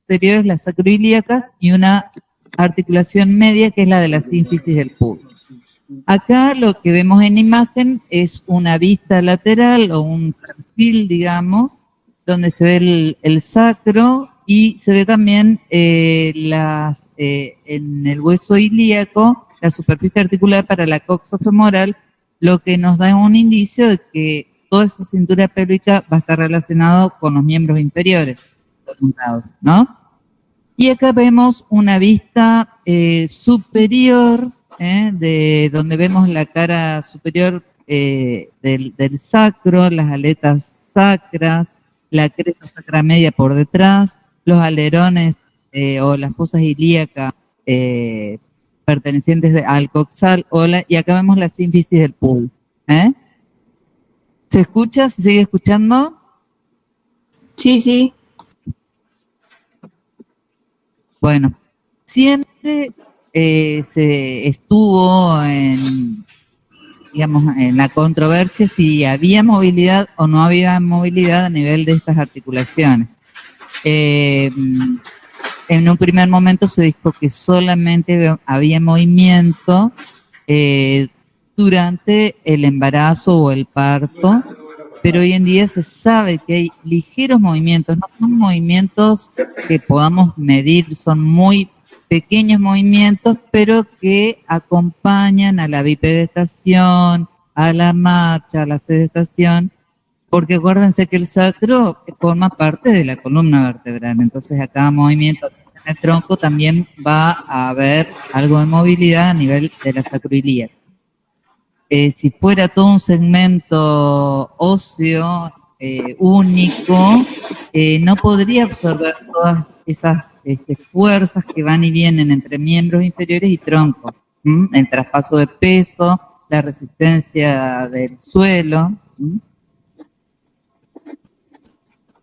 posteriores, las sacroilíacas, y una articulación media que es la de la sínfisis del pubis. Acá lo que vemos en imagen es una vista lateral o un perfil, digamos, donde se ve el sacro y se ve también en el hueso ilíaco la superficie articular para la coxofemoral, lo que nos da un indicio de que toda esa cintura pélvica va a estar relacionado con los miembros inferiores, ¿no? Y acá vemos una vista superior, de donde vemos la cara superior del sacro, las aletas sacras, la cresta sacra media por detrás, los alerones o las fosas ilíacas pertenecientes al coxal, y acá vemos la sínfisis del pubis. ¿Se escucha? ¿Se sigue escuchando? Sí, sí. Bueno, siempre se estuvo digamos, en la controversia si había movilidad o no había movilidad a nivel de estas articulaciones. En un primer momento se dijo que solamente había movimiento durante el embarazo o el parto, pero hoy en día se sabe que hay ligeros movimientos, no son movimientos que podamos medir, son muy pequeños movimientos, pero que acompañan a la bipedestación, a la marcha, a la sedestación, porque acuérdense que el sacro forma parte de la columna vertebral, entonces a cada movimiento en el tronco también va a haber algo de movilidad a nivel de la sacroilíaca. Si fuera todo un segmento óseo único, no podría absorber todas esas fuerzas que van y vienen entre miembros inferiores y tronco, el traspaso de peso, la resistencia del suelo.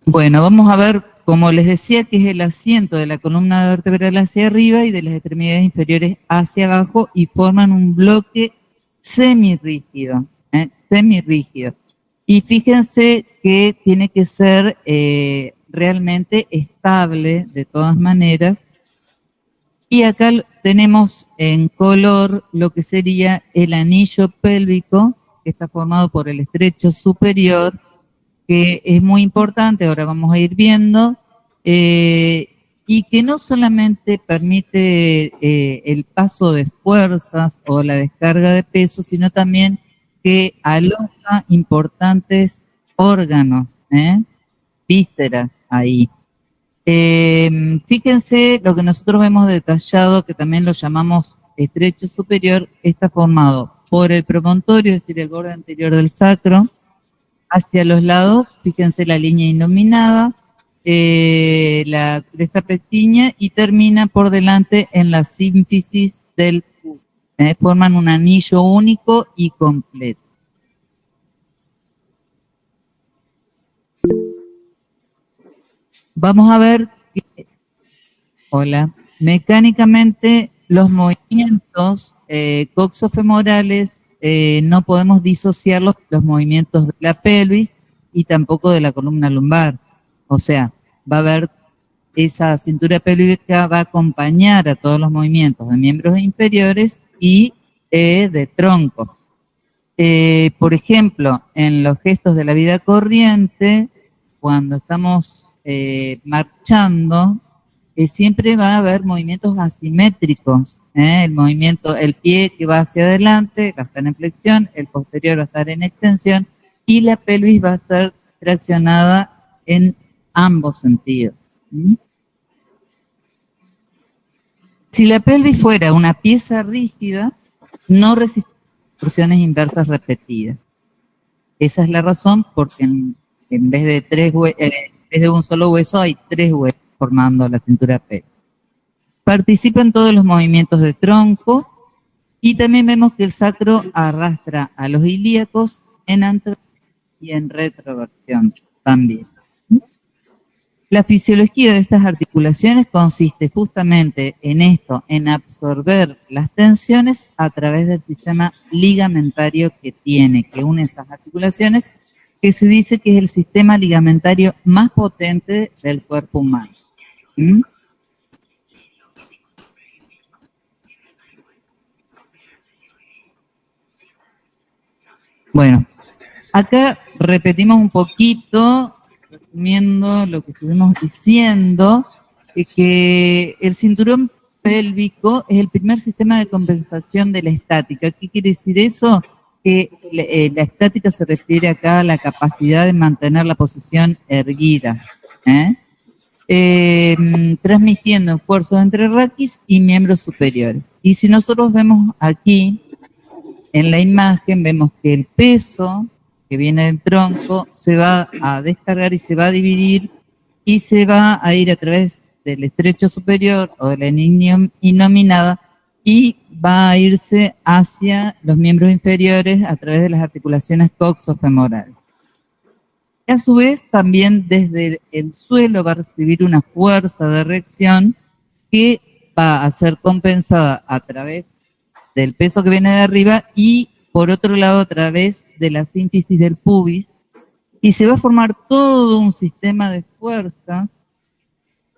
Bueno, vamos a ver, como les decía, que es el asiento de la columna vertebral hacia arriba y de las extremidades inferiores hacia abajo y forman un bloque semirrígido, semirrígido. Y fíjense que tiene que ser realmente estable de todas maneras. Y acá tenemos en color lo que sería el anillo pélvico, que está formado por el estrecho superior, que es muy importante, ahora vamos a ir viendo, y que no solamente permite el paso de fuerzas o la descarga de peso, sino también que aloja importantes órganos, vísceras ahí. Fíjense lo que nosotros hemos detallado, que también lo llamamos estrecho superior, está formado por el promontorio, es decir, el borde anterior del sacro, hacia los lados, fíjense la línea indominada, la cresta pectínea, y termina por delante en la sínfisis del pubis. Forman un anillo único y completo. Vamos a ver que, mecánicamente los movimientos coxofemorales no podemos disociar los movimientos de la pelvis y tampoco de la columna lumbar. O sea, va a haber esa cintura pélvica, va a acompañar a todos los movimientos de miembros inferiores y de tronco. Por ejemplo, en los gestos de la vida corriente, cuando estamos marchando, siempre va a haber movimientos asimétricos. El pie que va hacia adelante va a estar en flexión, el posterior va a estar en extensión y la pelvis va a ser traccionada en ambos sentidos. Si la pelvis fuera una pieza rígida, no resiste torsiones inversas repetidas. Esa es la razón porque en vez de un solo hueso hay 3 huesos formando la cintura pélvica. Participan todos los movimientos de tronco y también vemos que el sacro arrastra a los ilíacos en anteversión y en retroversión también. La fisiología de estas articulaciones consiste justamente en esto, en absorber las tensiones a través del sistema ligamentario que une esas articulaciones, que se dice que es el sistema ligamentario más potente del cuerpo humano. Bueno, acá repetimos un poquito, resumiendo lo que estuvimos diciendo, que el cinturón pélvico es el primer sistema de compensación de la estática. ¿Qué quiere decir eso? Que la estática se refiere acá a la capacidad de mantener la posición erguida, transmitiendo esfuerzos entre raquis y miembros superiores. Y si nosotros vemos aquí, en la imagen, vemos que el peso que viene del tronco se va a descargar y se va a dividir y se va a ir a través del estrecho superior o de la línea innominada y va a irse hacia los miembros inferiores a través de las articulaciones coxofemorales. Y a su vez, también desde el suelo va a recibir una fuerza de reacción que va a ser compensada a través del peso que viene de arriba y por otro lado a través de la sínfisis del pubis, y se va a formar todo un sistema de fuerzas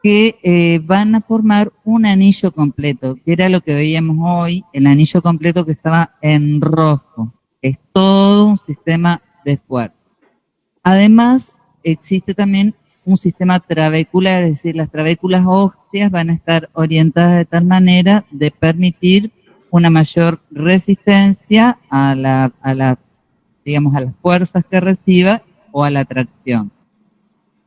que van a formar un anillo completo, que era lo que veíamos hoy, el anillo completo que estaba en rojo. Es todo un sistema de fuerza. Además, existe también un sistema trabecular, es decir, las trabéculas óseas van a estar orientadas de tal manera de permitir una mayor resistencia a digamos, a las fuerzas que reciba o a la tracción.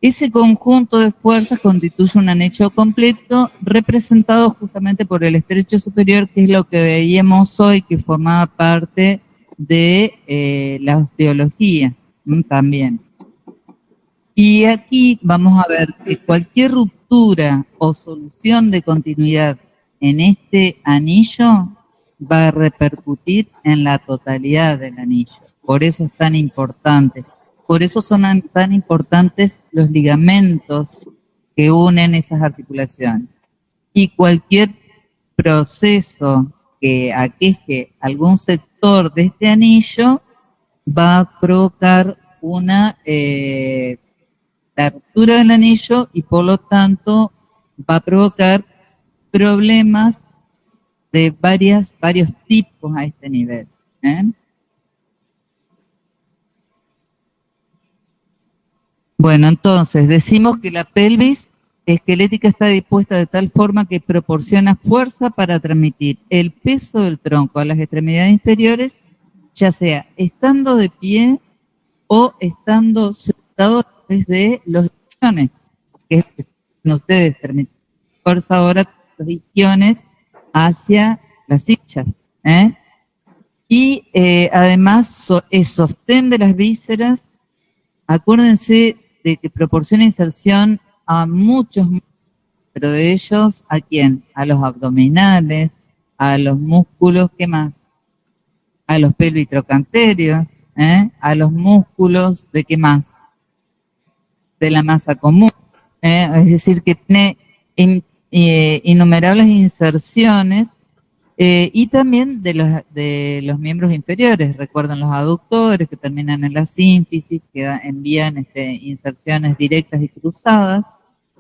Ese conjunto de fuerzas constituye un anillo completo representado justamente por el estrecho superior, que es lo que veíamos hoy, que formaba parte de la osteología también. Y aquí vamos a ver que cualquier ruptura o solución de continuidad en este anillo va a repercutir en la totalidad del anillo. Por eso es tan importante. Por eso son tan importantes los ligamentos que unen esas articulaciones. Y cualquier proceso que aqueje algún sector de este anillo va a provocar la ruptura del anillo y por lo tanto va a provocar problemas de varios tipos a este nivel. Bueno, entonces decimos que la pelvis esquelética está dispuesta de tal forma que proporciona fuerza para transmitir el peso del tronco a las extremidades inferiores, ya sea estando de pie o estando sentado desde los isquiones, que es que ustedes transmiten fuerza ahora los isquiones hacia las sillas. Y además es sostén de las vísceras. Acuérdense de que proporciona inserción a muchos, pero de ellos, ¿a quién? A los abdominales, a los músculos, ¿qué más? A los pelvitrocantérios, a los músculos, ¿de qué más? De la masa común, es decir, que tiene innumerables inserciones y también de los miembros inferiores. Recuerden los aductores que terminan en la sínfisis, que envían inserciones directas y cruzadas,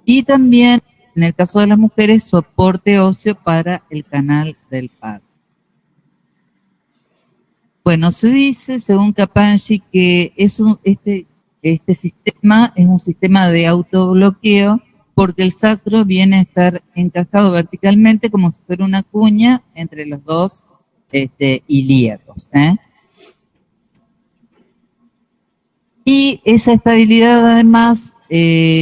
y también, en el caso de las mujeres, soporte óseo para el canal del parto. Bueno, se dice, según Capangi, que este sistema es un sistema de autobloqueo porque el sacro viene a estar encajado verticalmente como si fuera una cuña entre los dos ilíacos. Y esa estabilidad, además,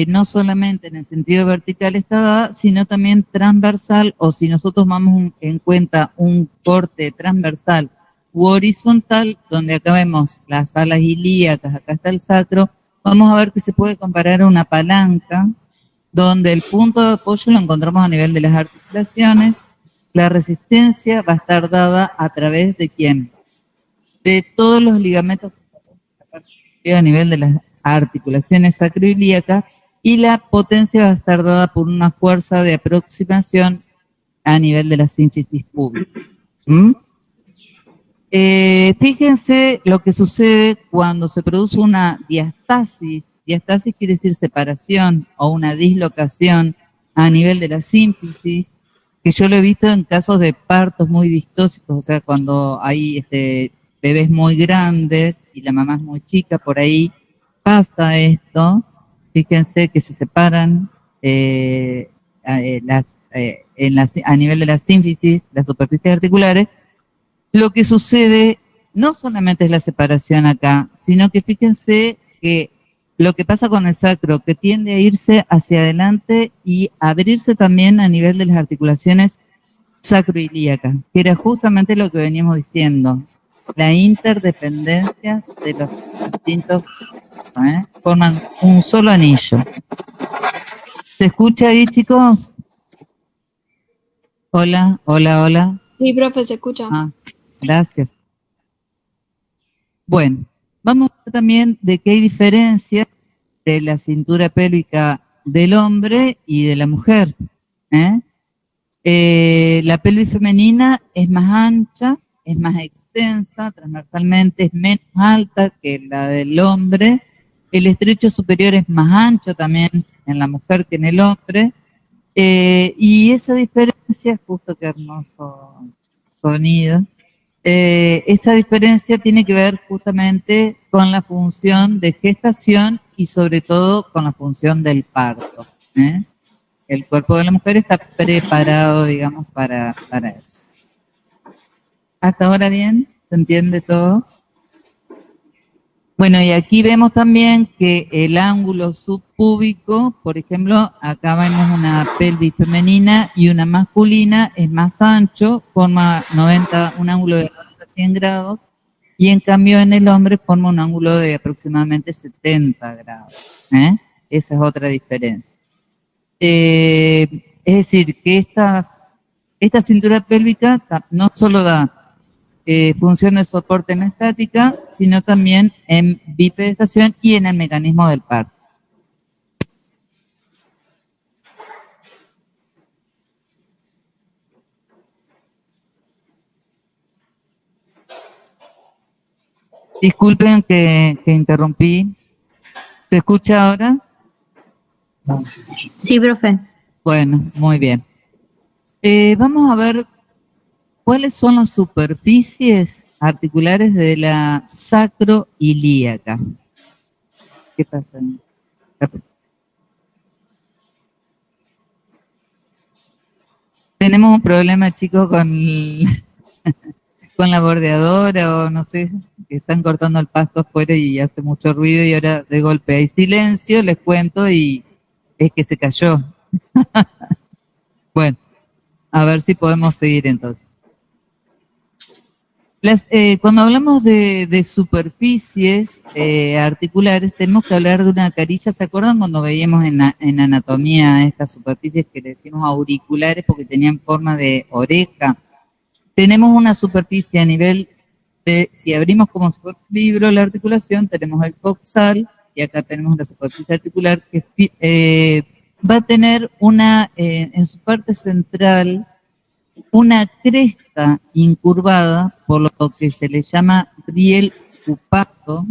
no solamente en el sentido vertical está dada, sino también transversal, o si nosotros tomamos en cuenta un corte transversal u horizontal, donde acá vemos las alas ilíacas, acá está el sacro, vamos a ver que se puede comparar a una palanca, donde el punto de apoyo lo encontramos a nivel de las articulaciones. La resistencia va a estar dada a través de ¿quién? De todos los ligamentos a nivel de las articulaciones sacroilíacas, y la potencia va a estar dada por una fuerza de aproximación a nivel de la sínfisis pública. Fíjense lo que sucede cuando se produce una diastasis. Diastasis quiere decir separación o una dislocación a nivel de la sínfisis, que yo lo he visto en casos de partos muy distóxicos, o sea, cuando hay bebés muy grandes y la mamá es muy chica, por ahí pasa esto. Fíjense que se separan a nivel de la sínfisis, las superficies articulares. Lo que sucede no solamente es la separación acá, sino que fíjense que lo que pasa con el sacro, que tiende a irse hacia adelante y abrirse también a nivel de las articulaciones sacroilíacas, que era justamente lo que veníamos diciendo, la interdependencia de los distintos, forman un solo anillo. ¿Se escucha ahí, chicos? Hola, hola, hola. Sí, profe, se escucha. Ah, gracias. Bueno, vamos a ver también de qué hay diferencia de la cintura pélvica del hombre y de la mujer. ¿eh? La pelvis femenina es más ancha, es más extensa, transversalmente es menos alta que la del hombre. El estrecho superior es más ancho también en la mujer que en el hombre. Y esa diferencia, justo qué hermoso sonido, esa diferencia tiene que ver justamente con la función de gestación y sobre todo con la función del parto. ¿eh? El cuerpo de la mujer está preparado, digamos, para eso. ¿Hasta ahora bien? ¿Se entiende todo? Bueno, y aquí vemos también que el ángulo subpúbico, por ejemplo, acá vemos una pelvis femenina y una masculina, es más ancho, forma un ángulo de 90 a 100 grados, y en cambio en el hombre forma un ángulo de aproximadamente 70 grados. Esa es otra diferencia. Es decir, que esta cintura pélvica no solo da función de soporte en estática, sino también en bipedestación y en el mecanismo del parto. Disculpen que interrumpí. ¿Se escucha ahora? Sí, profe. Bueno, muy bien. Vamos a ver cuáles son las superficies articulares de la sacroilíaca. ¿Qué pasa? Tenemos un problema, chicos, con la bordeadora o no sé, que están cortando el pasto afuera y hace mucho ruido y ahora de golpe hay silencio, les cuento y es que se cayó. Bueno, a ver si podemos seguir entonces. Cuando hablamos de superficies articulares, tenemos que hablar de una carilla. ¿Se acuerdan cuando veíamos en anatomía estas superficies que le decimos auriculares porque tenían forma de oreja? Tenemos una superficie a nivel de, si abrimos como si fuera un libro la articulación, tenemos el coxal y acá tenemos la superficie articular que va a tener en su parte central una cresta incurvada, por lo que se le llama riel cupato,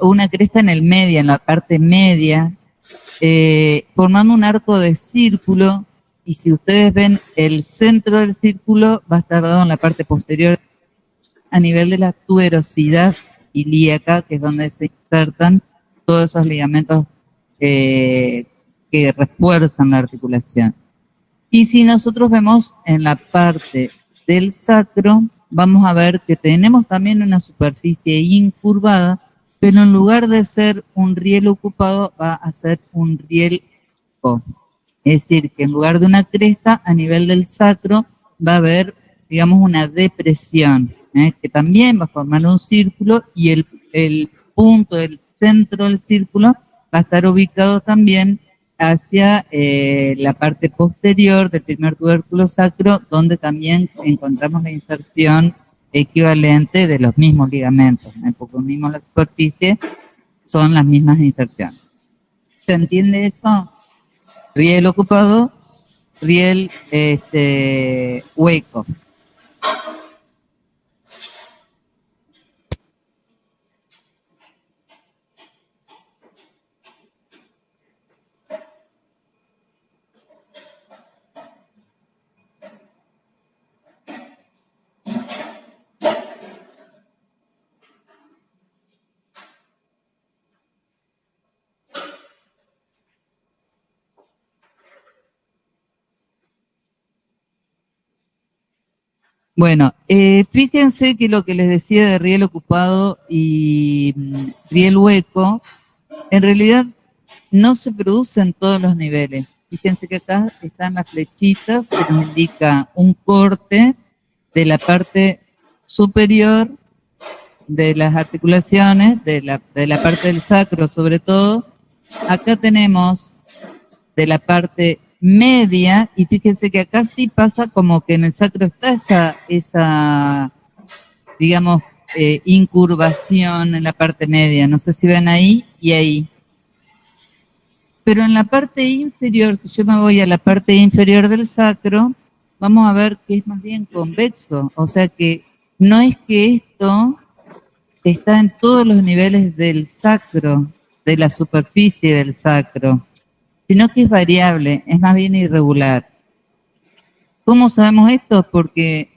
una cresta en el medio, en la parte media, formando un arco de círculo, y si ustedes ven el centro del círculo va a estar dado en la parte posterior a nivel de la tuberosidad ilíaca, que es donde se insertan todos esos ligamentos que refuerzan la articulación. Y si nosotros vemos en la parte del sacro, vamos a ver que tenemos también una superficie incurvada, pero en lugar de ser un riel ocupado, va a ser un riel O. Es decir, que en lugar de una cresta, a nivel del sacro, va a haber, digamos, una depresión, que también va a formar un círculo y el punto del centro del círculo va a estar ubicado también hacia la parte posterior del primer tubérculo sacro, donde también encontramos la inserción equivalente de los mismos ligamentos, porque unimos la superficie, son las mismas inserciones. ¿Se entiende eso? Riel ocupado, riel hueco. Bueno, fíjense que lo que les decía de riel ocupado y riel hueco, en realidad no se produce en todos los niveles. Fíjense que acá están las flechitas que nos indica un corte de la parte superior de las articulaciones, de la parte del sacro sobre todo. Acá tenemos de la parte media, y fíjense que acá sí pasa como que en el sacro está esa digamos, incurvación en la parte media. No sé si ven ahí y ahí. Pero en la parte inferior, si yo me voy a la parte inferior del sacro, vamos a ver que es más bien convexo. O sea que no es que esto está en todos los niveles del sacro, de la superficie del sacro, sino que es variable, es más bien irregular. ¿Cómo sabemos esto? Porque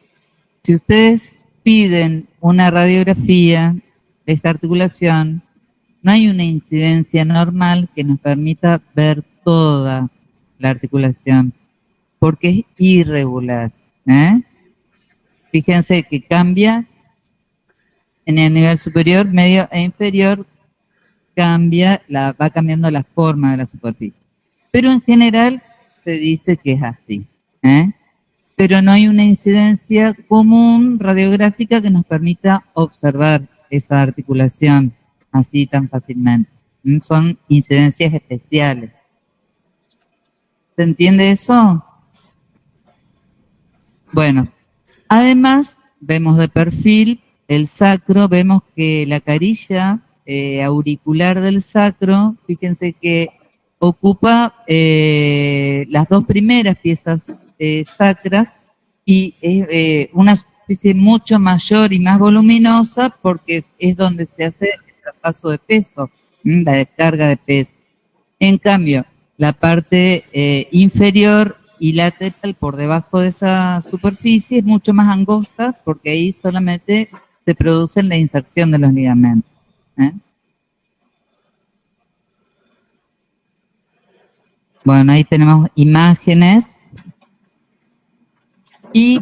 si ustedes piden una radiografía de esta articulación, no hay una incidencia normal que nos permita ver toda la articulación, porque es irregular. Fíjense que cambia en el nivel superior, medio e inferior, va cambiando la forma de la superficie. Pero en general se dice que es así. Pero no hay una incidencia común radiográfica que nos permita observar esa articulación así tan fácilmente. Son incidencias especiales. ¿Se entiende eso? Bueno, además vemos de perfil el sacro, vemos que la carilla auricular del sacro, fíjense que ocupa las dos primeras piezas sacras y es una superficie mucho mayor y más voluminosa porque es donde se hace el traspaso de peso, la descarga de peso. En cambio, la parte inferior y lateral por debajo de esa superficie es mucho más angosta porque ahí solamente se produce la inserción de los ligamentos. Bueno, ahí tenemos imágenes. Y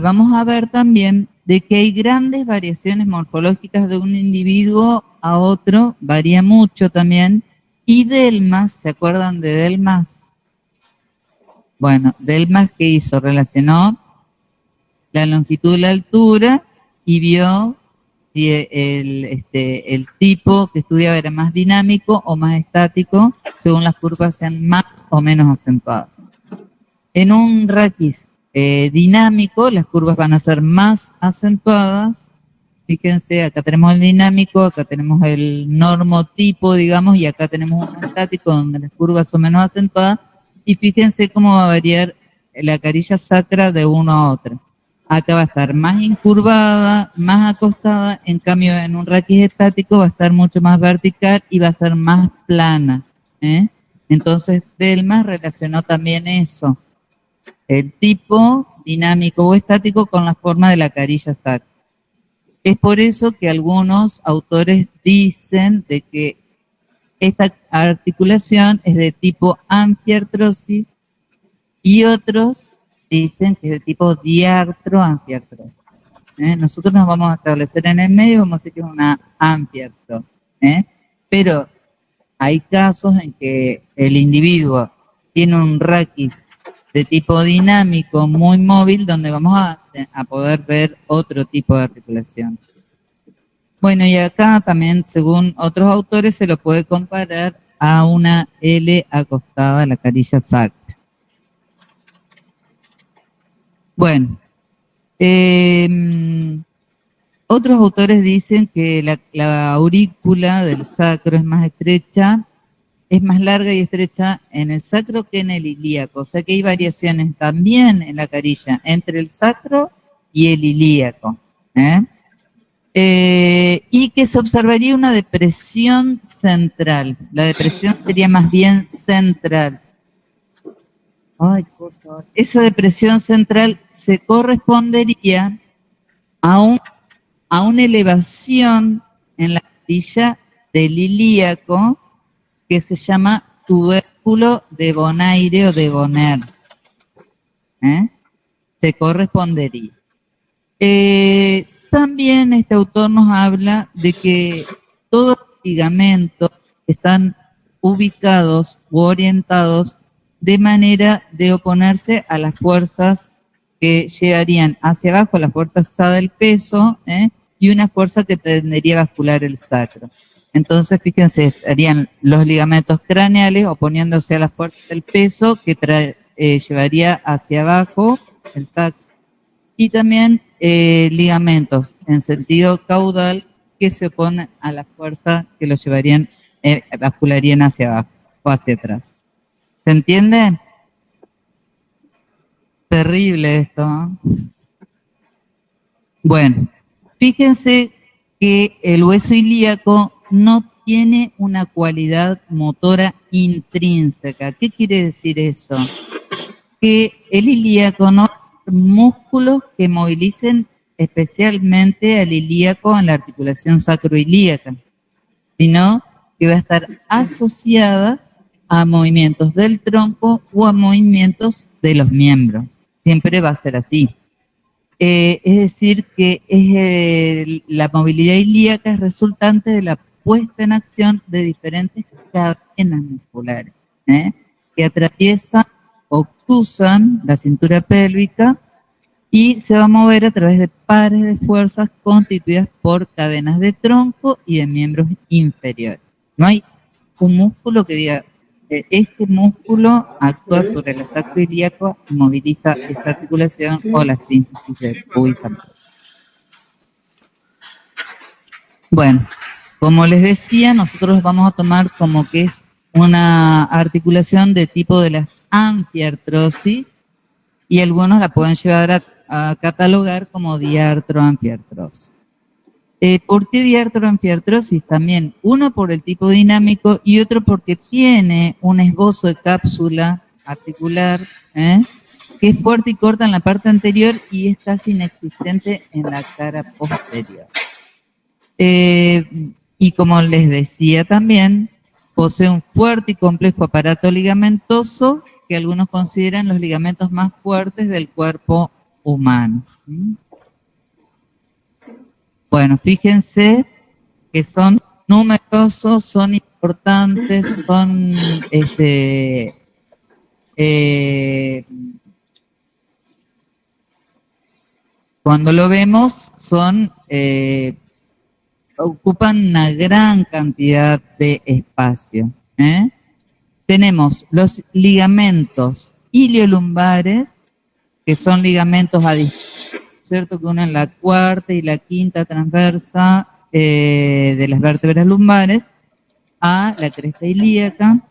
vamos a ver también de que hay grandes variaciones morfológicas de un individuo a otro, varía mucho también. Y Delmas, ¿se acuerdan de Delmas? Bueno, Delmas, ¿qué hizo? Relacionó la longitud y la altura y vio si el tipo que estudiaba era más dinámico o más estático, según las curvas sean más o menos acentuadas. En un raquis dinámico, las curvas van a ser más acentuadas. Fíjense, acá tenemos el dinámico, acá tenemos el normotipo, digamos, y acá tenemos un estático donde las curvas son menos acentuadas. Y fíjense cómo va a variar la carilla sacra de uno a otro. Acá va a estar más incurvada, más acostada, en cambio en un raquis estático va a estar mucho más vertical y va a ser más plana. Entonces Delmas relacionó también eso, el tipo dinámico o estático con la forma de la carilla sacra. Es por eso que algunos autores dicen de que esta articulación es de tipo anfiartrosis y otros dicen que es de tipo diartroanfiartrosis. Nosotros nos vamos a establecer en el medio, vamos a decir que es una anfiartrosis. Pero hay casos en que el individuo tiene un raquis de tipo dinámico muy móvil, donde vamos a poder ver otro tipo de articulación. Bueno, y acá también, según otros autores, se lo puede comparar a una L acostada a la carilla sacra. Bueno, otros autores dicen que la aurícula del sacro es más estrecha, es más larga y estrecha en el sacro que en el ilíaco. O sea que hay variaciones también en la carilla entre el sacro y el ilíaco. Y que se observaría una depresión central. La depresión sería más bien central. Ay, por favor. Esa depresión central se correspondería a una elevación en la carilla del ilíaco que se llama tubérculo de Bonaire o de Bonner. Se correspondería. También este autor nos habla de que todos los ligamentos están ubicados u orientados de manera de oponerse a las fuerzas que llegarían hacia abajo, la fuerza del peso, y una fuerza que tendería a bascular el sacro. Entonces, fíjense, estarían los ligamentos craneales oponiéndose a la fuerza del peso que llevaría hacia abajo el sacro, y también ligamentos en sentido caudal que se oponen a la fuerza que los llevarían, bascularían hacia abajo o hacia atrás. ¿Se entiende? Terrible esto, ¿no? Bueno, fíjense que el hueso ilíaco no tiene una cualidad motora intrínseca. ¿Qué quiere decir eso? Que el ilíaco no tiene músculos que movilicen especialmente al ilíaco en la articulación sacroilíaca, sino que va a estar asociada a movimientos del tronco o a movimientos de los miembros. Siempre va a ser así. Es decir, que la movilidad ilíaca es resultante de la puesta en acción de diferentes cadenas musculares, que atraviesan o cruzan la cintura pélvica y se va a mover a través de pares de fuerzas constituidas por cadenas de tronco y de miembros inferiores. No hay un músculo que diga, este músculo actúa sobre el sacroilíaco y moviliza esa articulación o la síntesis del cúbito. Bueno, como les decía, nosotros vamos a tomar como que es una articulación de tipo de las anfiartrosis, y algunos la pueden llevar a catalogar como diartroanfiartrosis. ¿Por qué diartroanfiartrosis? También uno por el tipo dinámico y otro porque tiene un esbozo de cápsula articular que es fuerte y corta en la parte anterior y es casi inexistente en la cara posterior. Y como les decía también, posee un fuerte y complejo aparato ligamentoso que algunos consideran los ligamentos más fuertes del cuerpo humano. Bueno, fíjense que son numerosos, son importantes, son cuando lo vemos son ocupan una gran cantidad de espacio. Tenemos los ligamentos iliolumbares, que son ligamentos a distancia, ¿cierto? Que unen la cuarta y la quinta transversa de las vértebras lumbares a la cresta ilíaca.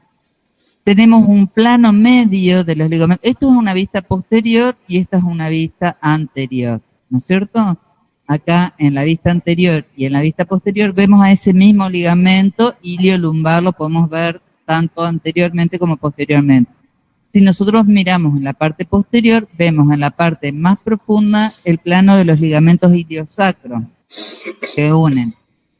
Tenemos un plano medio de los ligamentos. Esto es una vista posterior y esta es una vista anterior, ¿no es cierto? Acá en la vista anterior y en la vista posterior vemos a ese mismo ligamento iliolumbar, lo podemos ver tanto anteriormente como posteriormente. Si nosotros miramos en la parte posterior, vemos en la parte más profunda el plano de los ligamentos iliosacros que unen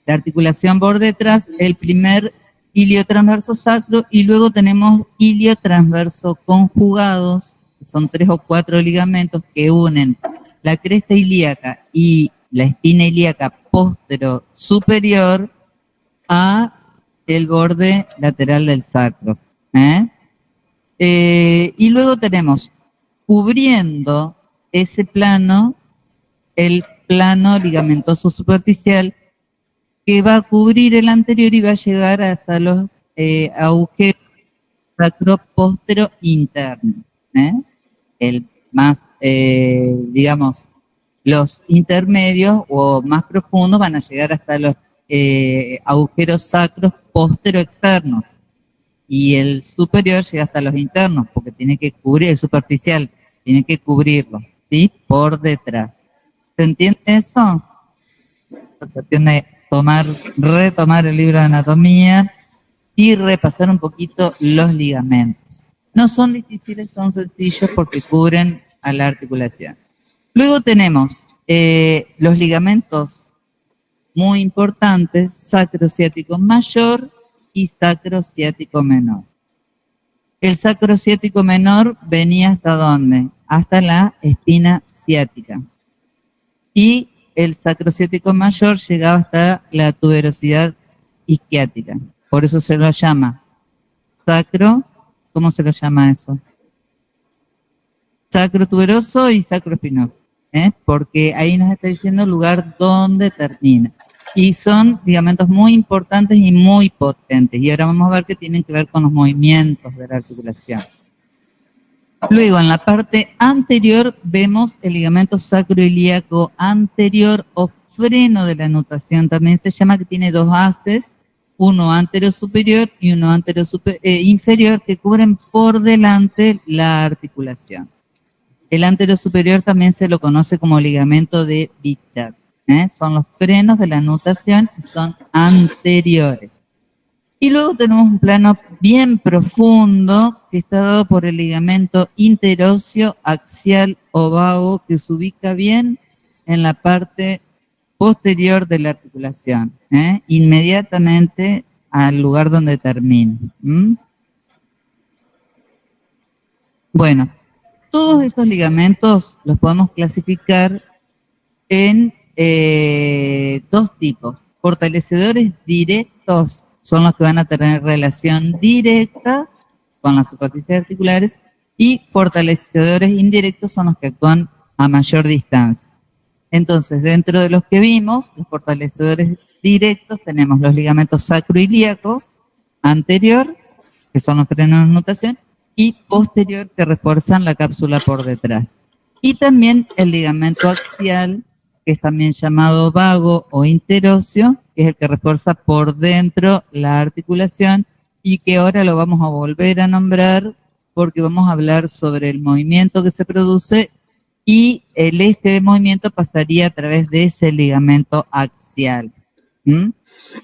la articulación por detrás, el primer iliotransverso sacro, y luego tenemos iliotransverso conjugados, que son 3 o 4 ligamentos que unen la cresta ilíaca y la espina ilíaca póstero superior a el borde lateral del sacro. Y luego tenemos, cubriendo ese plano, el plano ligamentoso superficial que va a cubrir el anterior y va a llegar hasta los agujeros sacropóstero interno. El más, digamos, los intermedios o más profundos van a llegar hasta los agujeros sacros póstero externos. Y el superior llega hasta los internos, porque tiene que cubrir el superficial, tiene que cubrirlos, ¿sí? Por detrás. ¿Se entiende eso? La cuestión de retomar el libro de anatomía y repasar un poquito los ligamentos. No son difíciles, son sencillos porque cubren a la articulación. Luego tenemos los ligamentos muy importantes, sacrociático mayor y sacrociático menor. El sacrociático menor venía ¿hasta dónde? Hasta la espina ciática. y el sacrociático mayor llegaba hasta la tuberosidad isquiática. Por eso se lo llama sacro, ¿cómo se lo llama eso? Sacro tuberoso y sacro espinoso, porque ahí nos está diciendo el lugar donde termina. Y son ligamentos muy importantes y muy potentes. Y ahora vamos a ver que tienen que ver con los movimientos de la articulación. Luego, en la parte anterior, vemos el ligamento sacroiliaco anterior o freno de la nutación. También se llama, que tiene dos haces, uno anterior superior y uno anterior inferior, que cubren por delante la articulación. El anterior superior también se lo conoce como ligamento de Bichat. Son los frenos de la nutación y son anteriores. Y luego tenemos un plano bien profundo que está dado por el ligamento interóseo axial o vago, que se ubica bien en la parte posterior de la articulación, inmediatamente al lugar donde termina. Bueno, todos estos ligamentos los podemos clasificar en dos tipos. Fortalecedores directos son los que van a tener relación directa con las superficies articulares, y fortalecedores indirectos son los que actúan a mayor distancia. Entonces, dentro de los que vimos, los fortalecedores directos, tenemos los ligamentos sacroiliacos anterior, que son los frenos de nutación, y posterior, que refuerzan la cápsula por detrás. Y también el ligamento axial, que es también llamado vago o interóseo, que es el que refuerza por dentro la articulación, y que ahora lo vamos a volver a nombrar porque vamos a hablar sobre el movimiento que se produce, y el eje de movimiento pasaría a través de ese ligamento axial.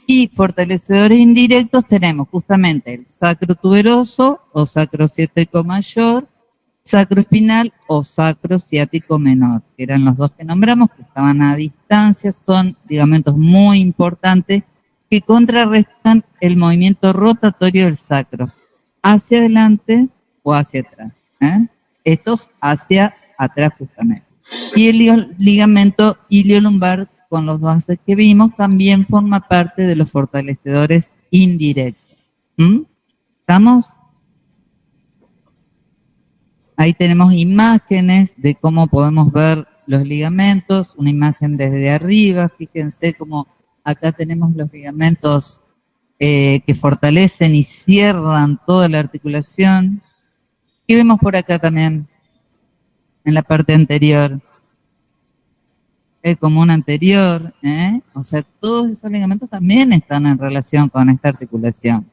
Y fortalecedores indirectos tenemos justamente el sacrotuberoso o sacrociático mayor, sacroespinal o sacrociático menor, que eran los dos que nombramos, que estaban a distancia. Son ligamentos muy importantes que contrarrestan el movimiento rotatorio del sacro, hacia adelante o hacia atrás. Estos hacia atrás justamente. Y el ligamento iliolumbar, con los dos haces que vimos, también forma parte de los fortalecedores indirectos. ¿Estamos? Ahí tenemos imágenes de cómo podemos ver los ligamentos, una imagen desde arriba. Fíjense cómo acá tenemos los ligamentos que fortalecen y cierran toda la articulación. ¿Qué vemos por acá también? En la parte anterior. El común anterior, o sea, todos esos ligamentos también están en relación con esta articulación.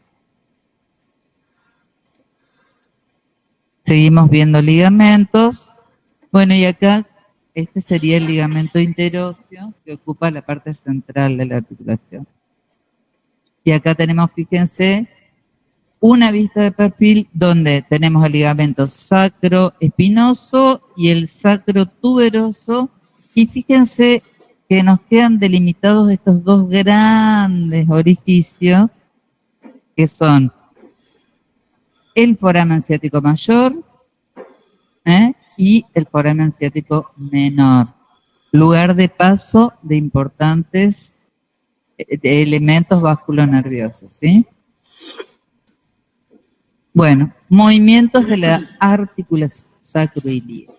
Seguimos viendo ligamentos. Bueno, y acá este sería el ligamento interóseo, que ocupa la parte central de la articulación. Y acá tenemos, fíjense, una vista de perfil donde tenemos el ligamento sacroespinoso y el sacrotuberoso. Y fíjense que nos quedan delimitados estos dos grandes orificios, que son el foramen ciático mayor y el foramen ciático menor, lugar de paso de importantes elementos vasculonerviosos, ¿sí? Bueno, movimientos de la articulación sacroiliaca.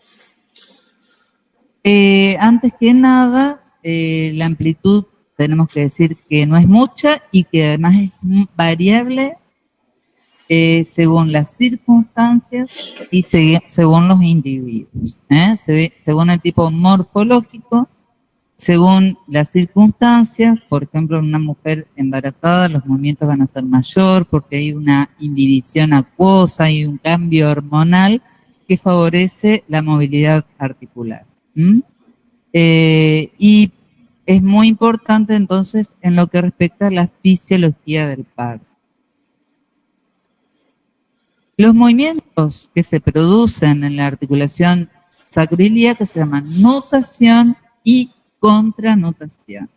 Antes que nada, la amplitud tenemos que decir que no es mucha y que además es variable según las circunstancias y según los individuos. Según el tipo morfológico, según las circunstancias. Por ejemplo, en una mujer embarazada los movimientos van a ser mayor porque hay una inhibición acuosa y un cambio hormonal que favorece la movilidad articular. Y es muy importante entonces en lo que respecta a la fisiología del parto. Los movimientos que se producen en la articulación sacroiliaca se llaman nutación y contranutación.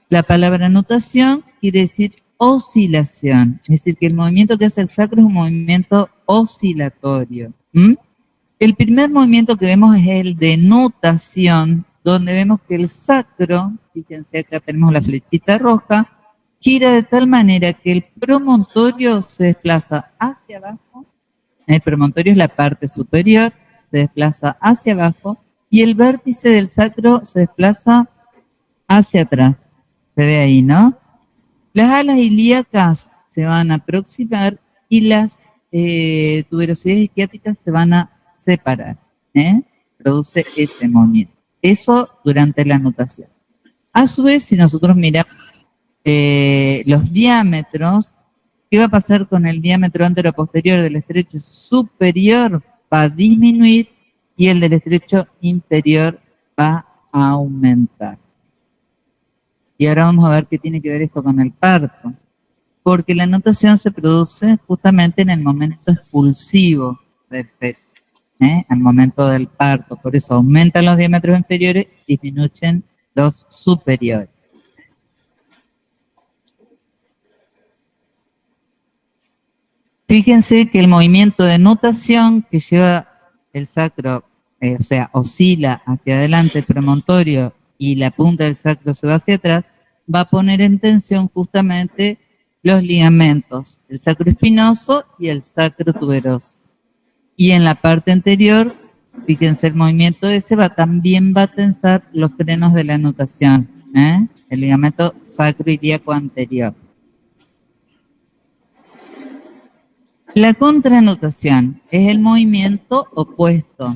La palabra nutación quiere decir oscilación, es decir, que el movimiento que hace el sacro es un movimiento oscilatorio. El primer movimiento que vemos es el de nutación, donde vemos que el sacro, fíjense acá tenemos la flechita roja, gira de tal manera que el promontorio se desplaza hacia abajo, el promontorio es la parte superior, se desplaza hacia abajo, y el vértice del sacro se desplaza hacia atrás. Se ve ahí, ¿no? Las alas ilíacas se van a aproximar y las tuberosidades isquiáticas se van a separar. Produce ese movimiento. Eso durante la nutación. A su vez, si nosotros miramos los diámetros, ¿qué va a pasar con el diámetro anteroposterior del estrecho superior? Va a disminuir y el del estrecho inferior va a aumentar. Y ahora vamos a ver qué tiene que ver esto con el parto. Porque la nutación se produce justamente en el momento expulsivo del feto, al momento del parto. Por eso aumentan los diámetros inferiores, disminuyen los superiores. Fíjense que el movimiento de nutación que lleva el sacro, o sea, oscila hacia adelante el promontorio y la punta del sacro se va hacia atrás, va a poner en tensión justamente los ligamentos, el sacro espinoso y el sacro tuberoso. Y en la parte anterior, fíjense, el movimiento ese también va a tensar los frenos de la nutación, el ligamento sacroilíaco anterior. La contranutación es el movimiento opuesto.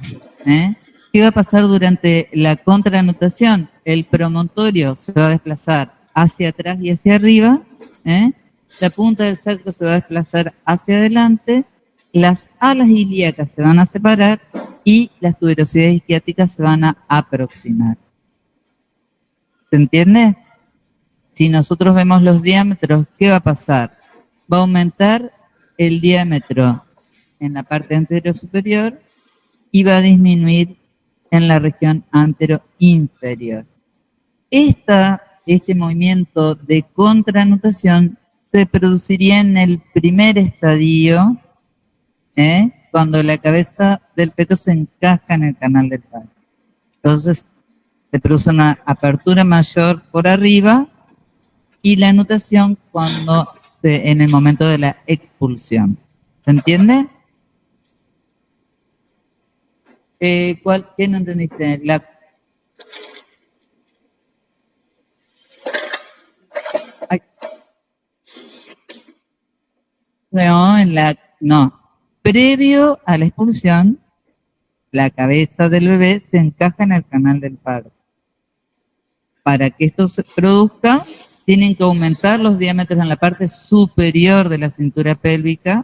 ¿Qué va a pasar durante la contranutación? El promontorio se va a desplazar hacia atrás y hacia arriba, la punta del sacro se va a desplazar hacia adelante, las alas ilíacas se van a separar y las tuberosidades isquiáticas se van a aproximar. ¿Se entiende? Si nosotros vemos los diámetros, ¿qué va a pasar? Va a aumentar el diámetro en la parte anterior superior y va a disminuir en la región antero-inferior. Este movimiento de contranutación se produciría en el primer estadio, cuando la cabeza del feto se encaja en el canal del parto. Entonces, se produce una apertura mayor por arriba y la nutación en el momento de la expulsión. ¿Se entiende? ¿Qué no entendiste? No. Previo a la expulsión, la cabeza del bebé se encaja en el canal del parto. Para que esto se produzca, tienen que aumentar los diámetros en la parte superior de la cintura pélvica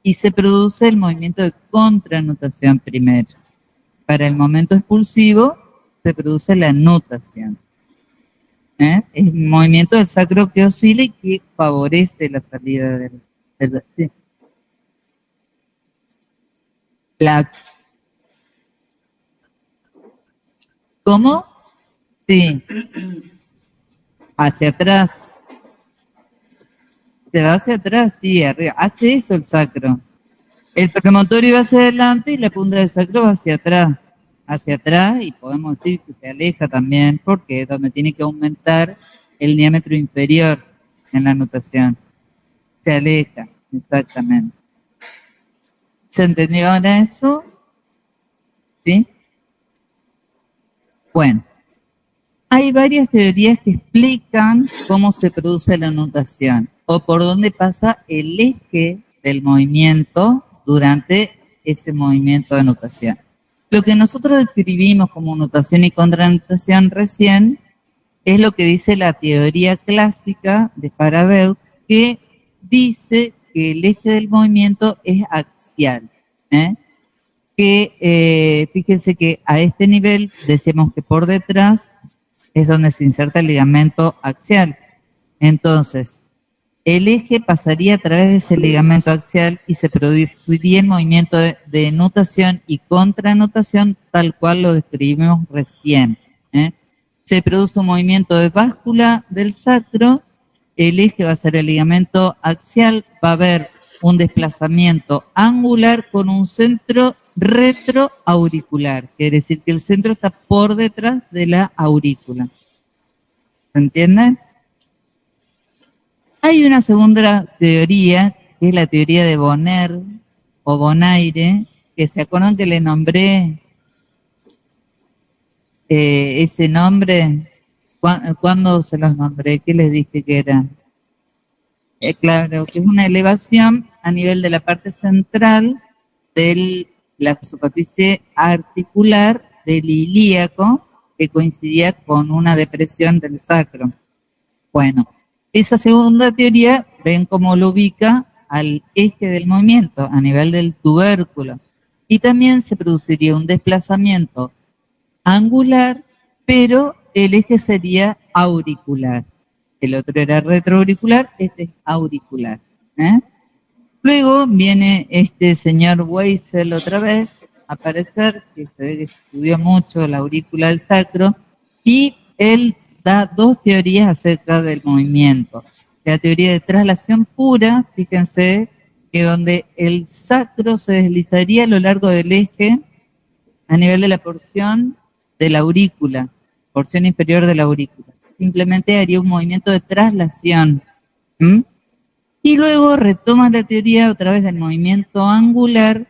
y se produce el movimiento de contranutación primero. Para el momento expulsivo se produce la nutación. Es un movimiento del sacro que oscila y que favorece la salida del sí. ¿Cómo? Sí. Hacia atrás. Se va hacia atrás, sí, arriba. Hace esto el sacro. El premontorio va hacia adelante y la punta del sacro va hacia atrás. Hacia atrás, y podemos decir que se aleja también, porque es donde tiene que aumentar el diámetro inferior en la nutación. Se aleja, exactamente. ¿Se entendió ahora eso? ¿Sí? Bueno. Hay varias teorías que explican cómo se produce la nutación o por dónde pasa el eje del movimiento durante ese movimiento de nutación. Lo que nosotros describimos como nutación y contranutación recién es lo que dice la teoría clásica de Farabeau, que dice que el eje del movimiento es axial. Fíjense que a este nivel decimos que por detrás es donde se inserta el ligamento axial. Entonces, el eje pasaría a través de ese ligamento axial y se produciría el movimiento de nutación y contranutación tal cual lo describimos recién. Se produce un movimiento de báscula del sacro, el eje va a ser el ligamento axial, va a haber un desplazamiento angular con un centro retroauricular, quiere decir que el centro está por detrás de la aurícula. ¿Se entiende? Hay una segunda teoría, que es la teoría de Bonner o Bonaire, que se acuerdan que le nombré ese nombre. ¿Cuándo se los nombré? ¿Qué les dije que era? Claro, que es una elevación a nivel de la parte central de la superficie articular del ilíaco, que coincidía con una depresión del sacro. Bueno, esa segunda teoría, ven cómo lo ubica al eje del movimiento, a nivel del tubérculo. Y también se produciría un desplazamiento angular, pero el eje sería auricular. El otro era retroauricular, este es auricular. Luego viene este señor Weissel otra vez a aparecer, que se ve que estudió mucho la aurícula del sacro, y él da dos teorías acerca del movimiento. La teoría de traslación pura, fíjense, que donde el sacro se deslizaría a lo largo del eje a nivel de la porción de la aurícula, porción inferior de la aurícula. Simplemente haría un movimiento de traslación. Y luego retoma la teoría otra vez del movimiento angular,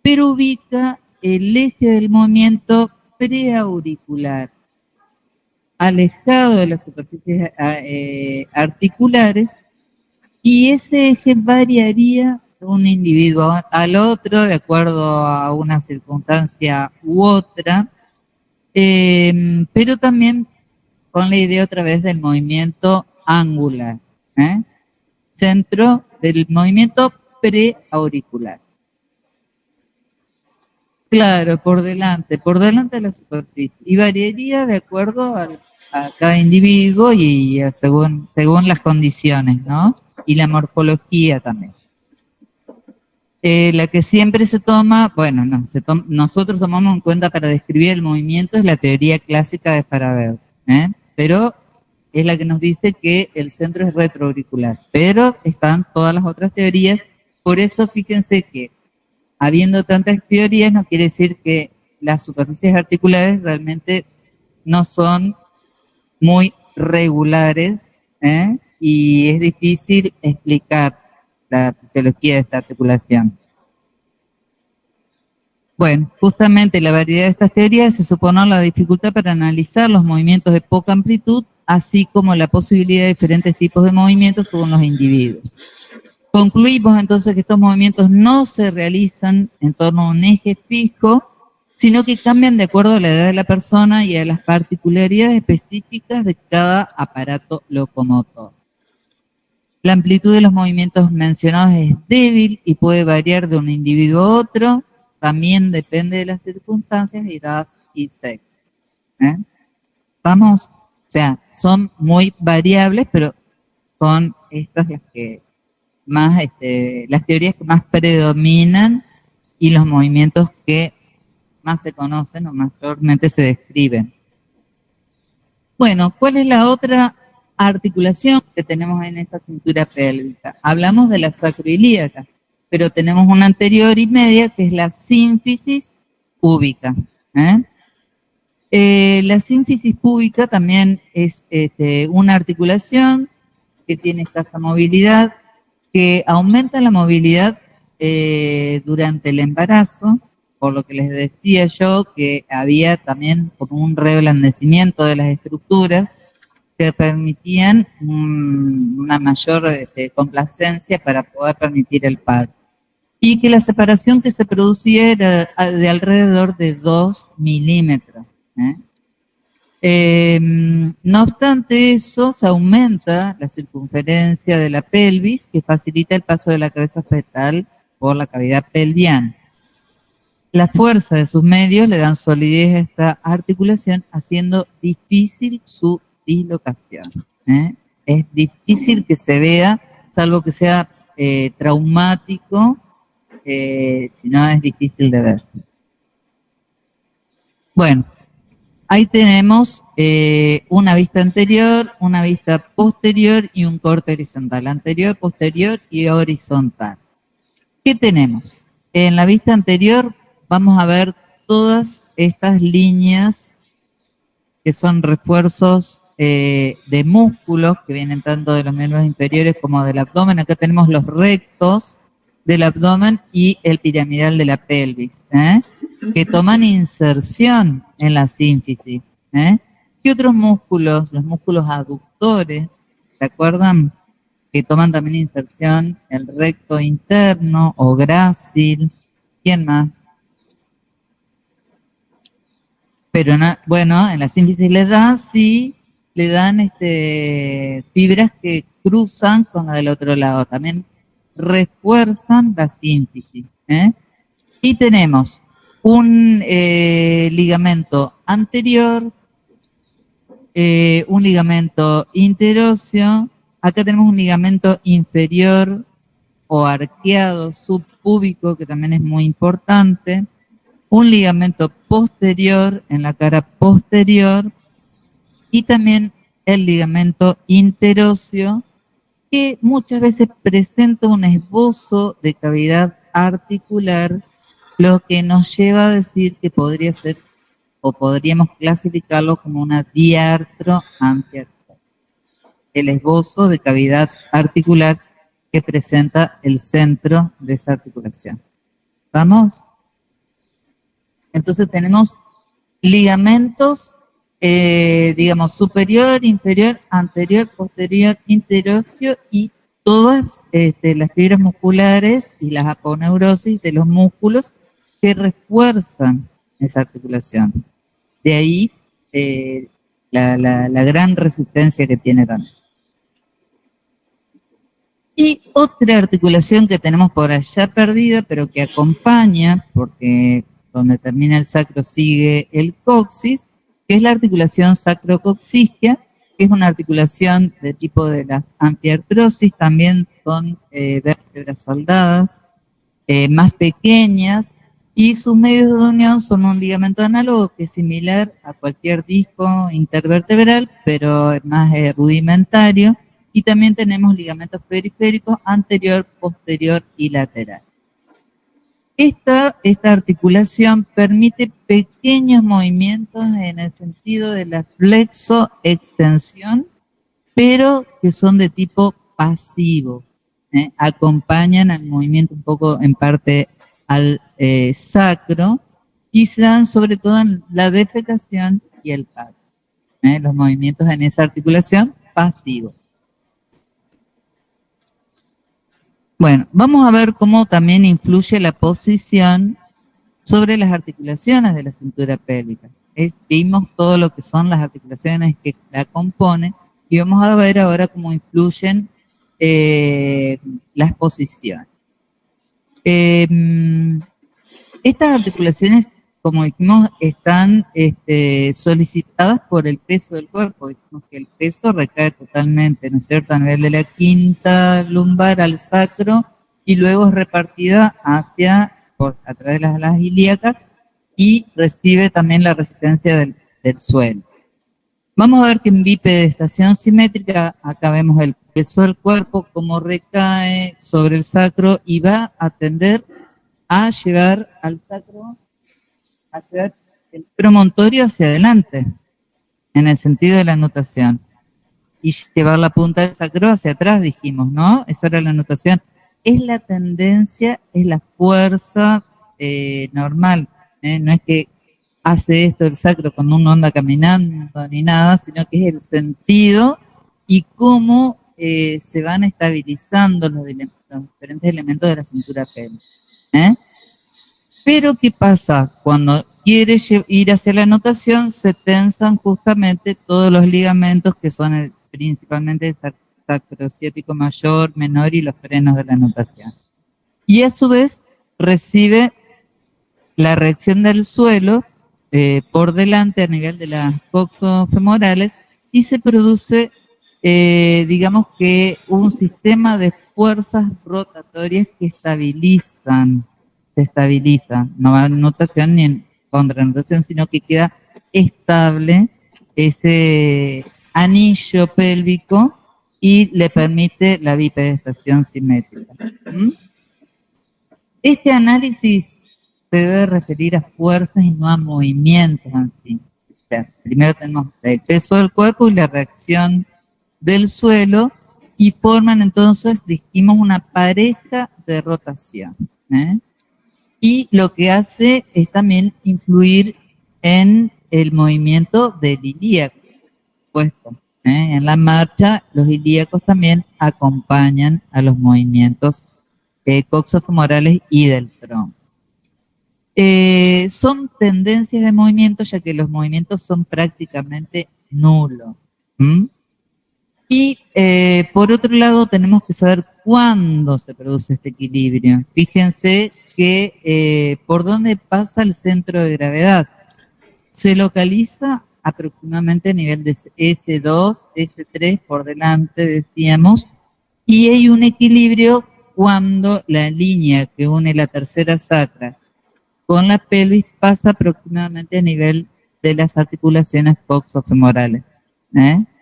pero ubica el eje del movimiento preauricular, alejado de las superficies articulares, y ese eje variaría de un individuo al otro de acuerdo a una circunstancia u otra, pero también con la idea otra vez del movimiento angular, centro del movimiento preauricular. Claro, por delante de la superficie, y variaría de acuerdo a cada individuo y según las condiciones, ¿no? Y la morfología también. La que siempre se toma, bueno, no, nosotros tomamos en cuenta para describir el movimiento es la teoría clásica de Farabeau, pero es la que nos dice que el centro es retroauricular, pero están todas las otras teorías. Por eso fíjense que habiendo tantas teorías no quiere decir que las superficies articulares realmente no son muy regulares, y es difícil explicar la fisiología de esta articulación. Bueno, justamente la variedad de estas teorías se supone la dificultad para analizar los movimientos de poca amplitud, así como la posibilidad de diferentes tipos de movimientos según los individuos. Concluimos entonces que estos movimientos no se realizan en torno a un eje fijo, sino que cambian de acuerdo a la edad de la persona y a las particularidades específicas de cada aparato locomotor. La amplitud de los movimientos mencionados es débil y puede variar de un individuo a otro, también depende de las circunstancias, edad y sexo. Vamos, o sea, son muy variables, pero son estas las que más, las teorías que más predominan y los movimientos que más se conocen o mayormente se describen. Bueno, ¿cuál es la otra articulación que tenemos en esa cintura pélvica? Hablamos de la sacroilíaca, pero tenemos una anterior y media que es la sínfisis púbica. La sínfisis púbica también es una articulación que tiene escasa movilidad, que aumenta la movilidad durante el embarazo, por lo que les decía yo que había también como un reblandecimiento de las estructuras que permitían una mayor complacencia para poder permitir el parto. Y que la separación que se producía era de alrededor de 2 milímetros. No obstante eso, se aumenta la circunferencia de la pelvis, que facilita el paso de la cabeza fetal por la cavidad pelviana. La fuerza de sus medios le dan solidez a esta articulación, haciendo difícil su dislocación. Es difícil que se vea, salvo que sea traumático, si no es difícil de ver. Bueno, ahí tenemos una vista anterior, una vista posterior y un corte horizontal. Anterior, posterior y horizontal. ¿Qué tenemos? En la vista anterior vamos a ver todas estas líneas que son refuerzos de músculos que vienen tanto de los miembros inferiores como del abdomen. Acá tenemos los rectos del abdomen y el piramidal de la pelvis, que toman inserción en la sínfisis. ¿Qué otros músculos? Los músculos aductores, ¿se acuerdan? Que toman también inserción, el recto interno o grácil. ¿Quién más? Pero no, bueno, en la sínfisis le dan fibras que cruzan con la del otro lado, también refuerzan la sínfisis. Y tenemos un ligamento anterior, un ligamento interóseo, acá tenemos un ligamento inferior o arqueado subpúbico, que también es muy importante, un ligamento posterior en la cara posterior y también el ligamento interóseo, que muchas veces presenta un esbozo de cavidad articular, lo que nos lleva a decir que podría ser o podríamos clasificarlo como una diartroanquiartrosis, el esbozo de cavidad articular que presenta el centro de esa articulación. ¿Vamos? Entonces tenemos ligamentos, digamos, superior, inferior, anterior, posterior, interóseo y todas las fibras musculares y las aponeurosis de los músculos que refuerzan esa articulación. De ahí la gran resistencia que tiene también. Y otra articulación que tenemos por allá perdida, pero que acompaña, porque donde termina el sacro sigue el coxis, que es la articulación sacrocoxisquia, que es una articulación de tipo de las ampliartrosis, también son vértebras soldadas, más pequeñas, y sus medios de unión son un ligamento análogo que es similar a cualquier disco intervertebral, pero es más rudimentario, y también tenemos ligamentos periféricos anterior, posterior y lateral. Esta articulación permite pequeños movimientos en el sentido de la flexo-extensión, pero que son de tipo pasivo. Acompañan al movimiento un poco en parte al sacro y se dan sobre todo en la defecación y el paro. Los movimientos en esa articulación pasivo. Bueno, vamos a ver cómo también influye la posición sobre las articulaciones de la cintura pélvica. Vimos todo lo que son las articulaciones que la componen y vamos a ver ahora cómo influyen las posiciones. Estas articulaciones, como dijimos, están solicitadas por el peso del cuerpo. Dijimos que el peso recae totalmente, ¿no es cierto?, a nivel de la quinta lumbar al sacro y luego es repartida a través de las alas ilíacas y recibe también la resistencia del suelo. Vamos a ver que en bipedestación simétrica, acá vemos el peso del cuerpo, cómo recae sobre el sacro y va a tender a llevar al sacro, a llevar el promontorio hacia adelante, en el sentido de la notación. Y llevar la punta del sacro hacia atrás, dijimos, ¿no? Esa era la notación. Es la tendencia, es la fuerza normal. No es que hace esto el sacro cuando uno anda caminando ni nada, sino que es el sentido y cómo se van estabilizando los diferentes elementos de la cintura pélvica. Pero ¿qué pasa? Cuando quiere ir hacia la notación, se tensan justamente todos los ligamentos que son principalmente el sacrociático mayor, menor y los frenos de la notación. Y a su vez recibe la reacción del suelo por delante a nivel de las coxofemorales y se produce, digamos que un sistema de fuerzas rotatorias que se estabiliza, no va en notación ni en contranotación, sino que queda estable ese anillo pélvico y le permite la bipedestación simétrica. Este análisis se debe referir a fuerzas y no a movimientos en sí. O sea, primero tenemos el peso del cuerpo y la reacción del suelo, y forman entonces, dijimos, una pareja de rotación. Y lo que hace es también influir en el movimiento del ilíaco, puesto. En la marcha, los ilíacos también acompañan a los movimientos coxofemorales y del tronco. Son tendencias de movimiento, ya que los movimientos son prácticamente nulos. Y por otro lado, tenemos que saber cuándo se produce este equilibrio. Fíjense que por dónde pasa el centro de gravedad. Se localiza aproximadamente a nivel de S2, S3 por delante, decíamos, y hay un equilibrio cuando la línea que une la tercera sacra con la pelvis pasa aproximadamente a nivel de las articulaciones coxofemorales.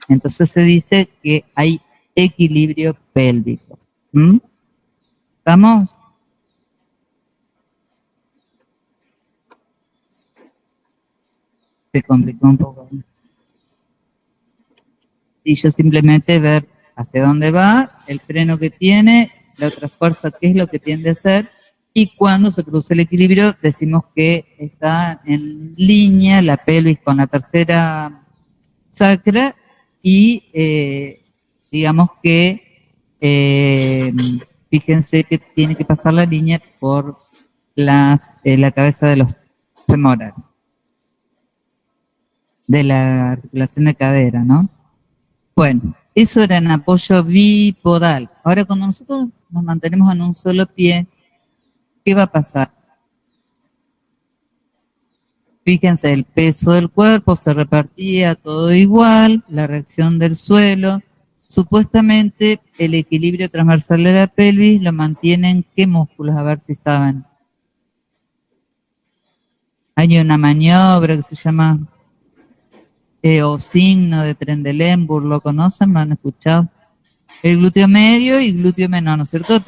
Entonces se dice que hay equilibrio pélvico. ¿Estamos? Se complicó un poco. Y yo simplemente ver hacia dónde va, el freno que tiene, la otra fuerza, qué es lo que tiende a hacer, y cuando se produce el equilibrio decimos que está en línea la pelvis con la tercera sacra, y digamos que fíjense que tiene que pasar la línea por la cabeza de los femorales, de la articulación de cadera, ¿no? Bueno, eso era en apoyo bipodal. Ahora, cuando nosotros nos mantenemos en un solo pie, ¿qué va a pasar? Fíjense, el peso del cuerpo se repartía todo igual, la reacción del suelo. Supuestamente el equilibrio transversal de la pelvis lo mantienen ¿qué músculos? A ver si saben. Hay una maniobra que se llama o signo de Trendelenburg, ¿lo conocen? ¿Lo han escuchado? El glúteo medio y glúteo menor, ¿no es cierto?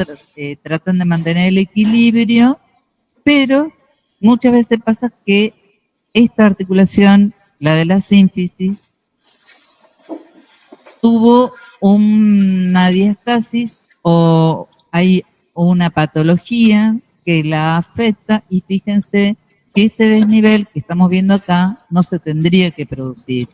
Tratan de mantener el equilibrio, pero muchas veces pasa que esta articulación, la de la sínfisis, tuvo una diastasis o hay una patología que la afecta, y fíjense que este desnivel que estamos viendo acá no se tendría que producir,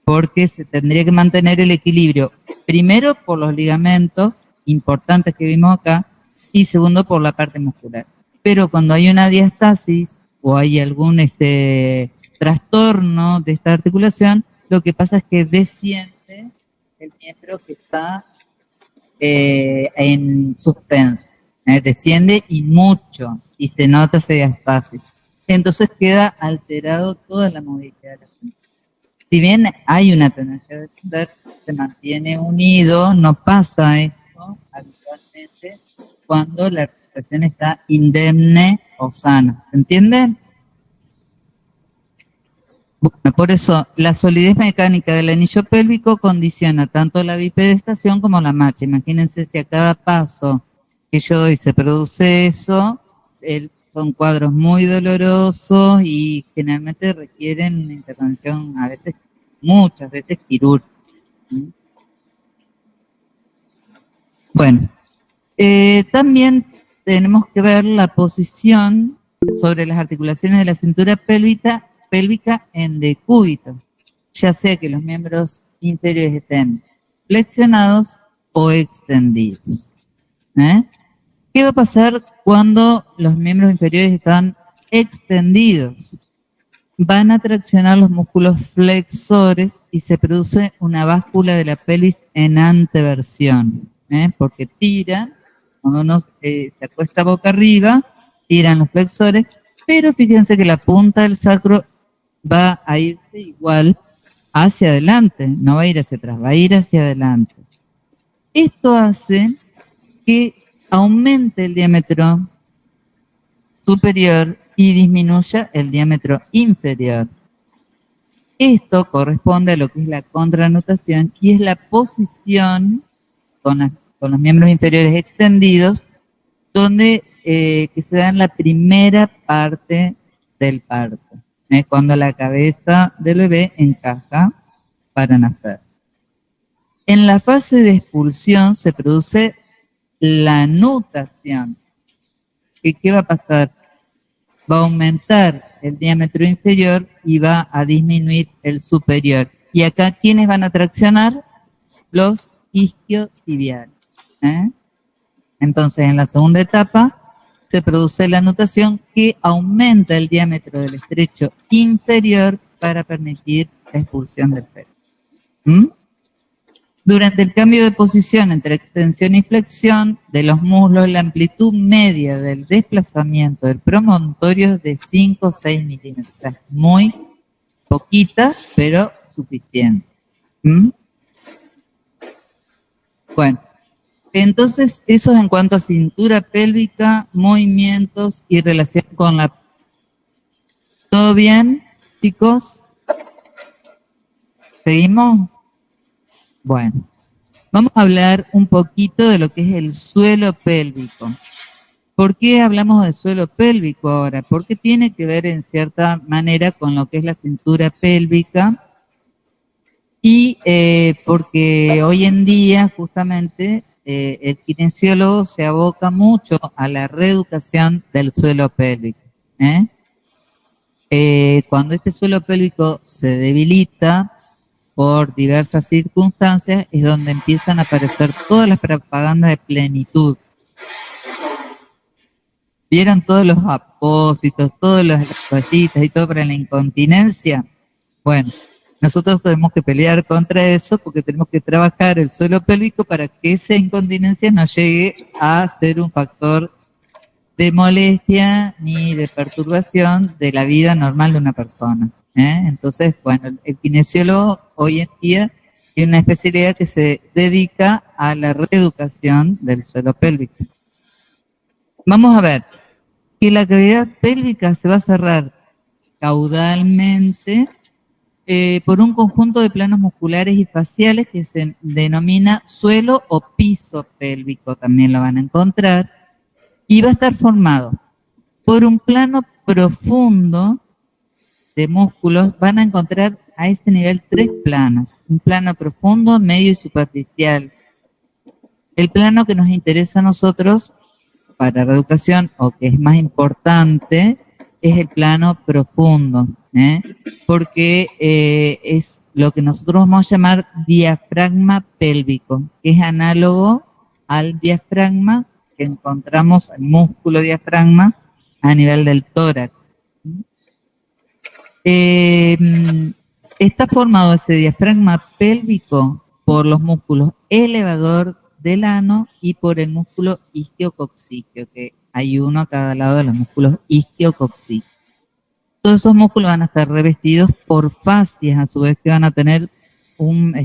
porque se tendría que mantener el equilibrio, primero por los ligamentos importantes que vimos acá, y segundo por la parte muscular. Pero cuando hay una diastasis o hay algún trastorno de esta articulación, lo que pasa es que desciende el miembro que está en suspenso, desciende y mucho, y se nota esa diastasis. Entonces queda alterado toda la movilidad de la gente. Si bien hay una tendencia a descender, se mantiene unido, no pasa esto habitualmente cuando la articulación está indemne o sana. ¿Se entiende? Bueno, por eso la solidez mecánica del anillo pélvico condiciona tanto la bipedestación como la marcha. Imagínense si a cada paso que yo doy se produce eso, son cuadros muy dolorosos y generalmente requieren una intervención, a veces, muchas veces quirúrgica. Bueno, también tenemos que ver la posición sobre las articulaciones de la cintura pélvica en decúbito, ya sea que los miembros inferiores estén flexionados o extendidos. ¿Qué va a pasar cuando los miembros inferiores están extendidos? Van a traccionar los músculos flexores y se produce una báscula de la pelvis en anteversión, porque tiran, cuando uno se acuesta boca arriba, tiran los flexores, pero fíjense que la punta del sacro va a irse igual hacia adelante, no va a ir hacia atrás, va a ir hacia adelante. Esto hace que aumente el diámetro superior y disminuya el diámetro inferior. Esto corresponde a lo que es la contranutación y es la posición con los miembros inferiores extendidos, donde que se da en la primera parte del parto, cuando la cabeza del bebé encaja para nacer. En la fase de expulsión se produce la nutación. ¿Y qué va a pasar? Va a aumentar el diámetro inferior y va a disminuir el superior. Y acá, ¿quiénes van a traccionar? Los isquiotibiales. Entonces, en la segunda etapa se produce la nutación que aumenta el diámetro del estrecho inferior para permitir la expulsión del feto. Durante el cambio de posición entre extensión y flexión de los muslos, la amplitud media del desplazamiento del promontorio es de 5 o 6 milímetros. O sea, muy poquita, pero suficiente. Bueno, entonces eso es en cuanto a cintura pélvica, movimientos y relación con la... ¿Todo bien, chicos? ¿Seguimos? Bueno, vamos a hablar un poquito de lo que es el suelo pélvico. ¿Por qué hablamos de suelo pélvico ahora? Porque tiene que ver en cierta manera con lo que es la cintura pélvica y porque hoy en día justamente el kinesiólogo se aboca mucho a la reeducación del suelo pélvico. Cuando este suelo pélvico se debilita por diversas circunstancias, es donde empiezan a aparecer todas las propagandas de plenitud. ¿Vieron todos los apósitos, todas las toallitas y todo para la incontinencia? Bueno, nosotros tenemos que pelear contra eso porque tenemos que trabajar el suelo pélvico para que esa incontinencia no llegue a ser un factor de molestia ni de perturbación de la vida normal de una persona. Entonces, bueno, el kinesiólogo hoy en día tiene una especialidad que se dedica a la reeducación del suelo pélvico. Vamos a ver que la cavidad pélvica se va a cerrar caudalmente por un conjunto de planos musculares y faciales que se denomina suelo o piso pélvico, también lo van a encontrar, y va a estar formado por un plano profundo de músculos. Van a encontrar a ese nivel 3 planos, un plano profundo, medio y superficial. El plano que nos interesa a nosotros para reeducación, o que es más importante, es el plano profundo, porque es lo que nosotros vamos a llamar diafragma pélvico, que es análogo al diafragma que encontramos, el músculo diafragma, a nivel del tórax. Está formado ese diafragma pélvico por los músculos elevador del ano y por el músculo isquiococcígeo, que hay uno a cada lado de los músculos isquiococcígeos. Todos esos músculos van a estar revestidos por fascias, a su vez que van a tener una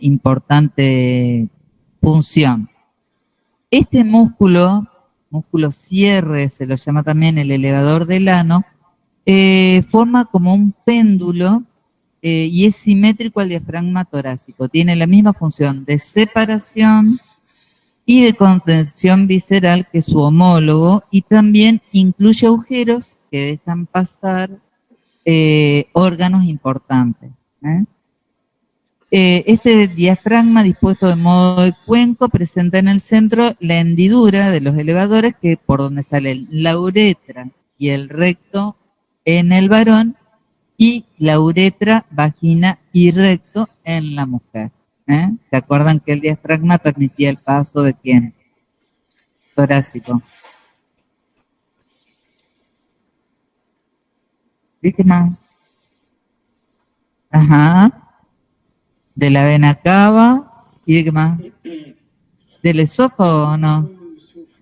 importante función. Este músculo cierre, se lo llama también el elevador del ano, forma como un péndulo y es simétrico al diafragma torácico. Tiene la misma función de separación y de contención visceral que su homólogo, y también incluye agujeros que dejan pasar órganos importantes. Este diafragma, dispuesto de modo de cuenco, presenta en el centro la hendidura de los elevadores, que por donde sale la uretra y el recto en el varón, y la uretra, vagina y recto en la mujer. ¿Se acuerdan que el diafragma permitía el paso de quién? Torácico. ¿Sí qué más? Ajá. De la vena cava. ¿Y de qué más? ¿Del esófago o no?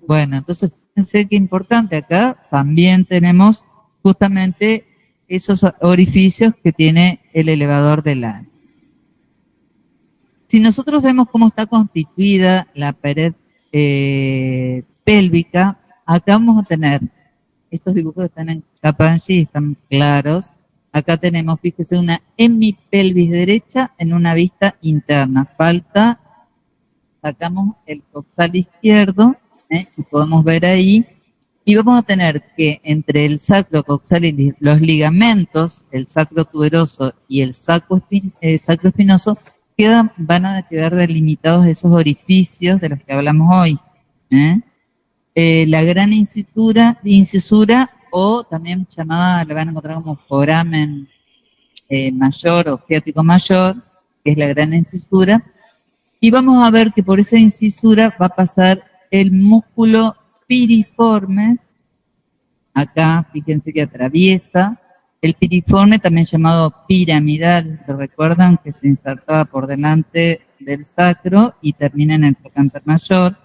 Bueno, entonces fíjense qué importante. Acá también tenemos justamente esos orificios que tiene el elevador del ano. Si nosotros vemos cómo está constituida la pared pélvica, acá vamos a tener, estos dibujos están en Kapanji, están claros. Acá tenemos, fíjese, una hemipelvis derecha en una vista interna. Sacamos el dorsal izquierdo, y podemos ver ahí Y vamos a tener que entre el sacro coxal y los ligamentos, el sacro tuberoso y el sacro espinoso, van a quedar delimitados esos orificios de los que hablamos hoy. La gran incisura, o también llamada, la van a encontrar como foramen mayor o ciático mayor, que es la gran incisura. Y vamos a ver que por esa incisura va a pasar el músculo piriforme. Acá, fíjense que atraviesa el piriforme, también llamado piramidal. ¿Lo recuerdan? Que se insertaba por delante del sacro y termina en el trocánter mayor.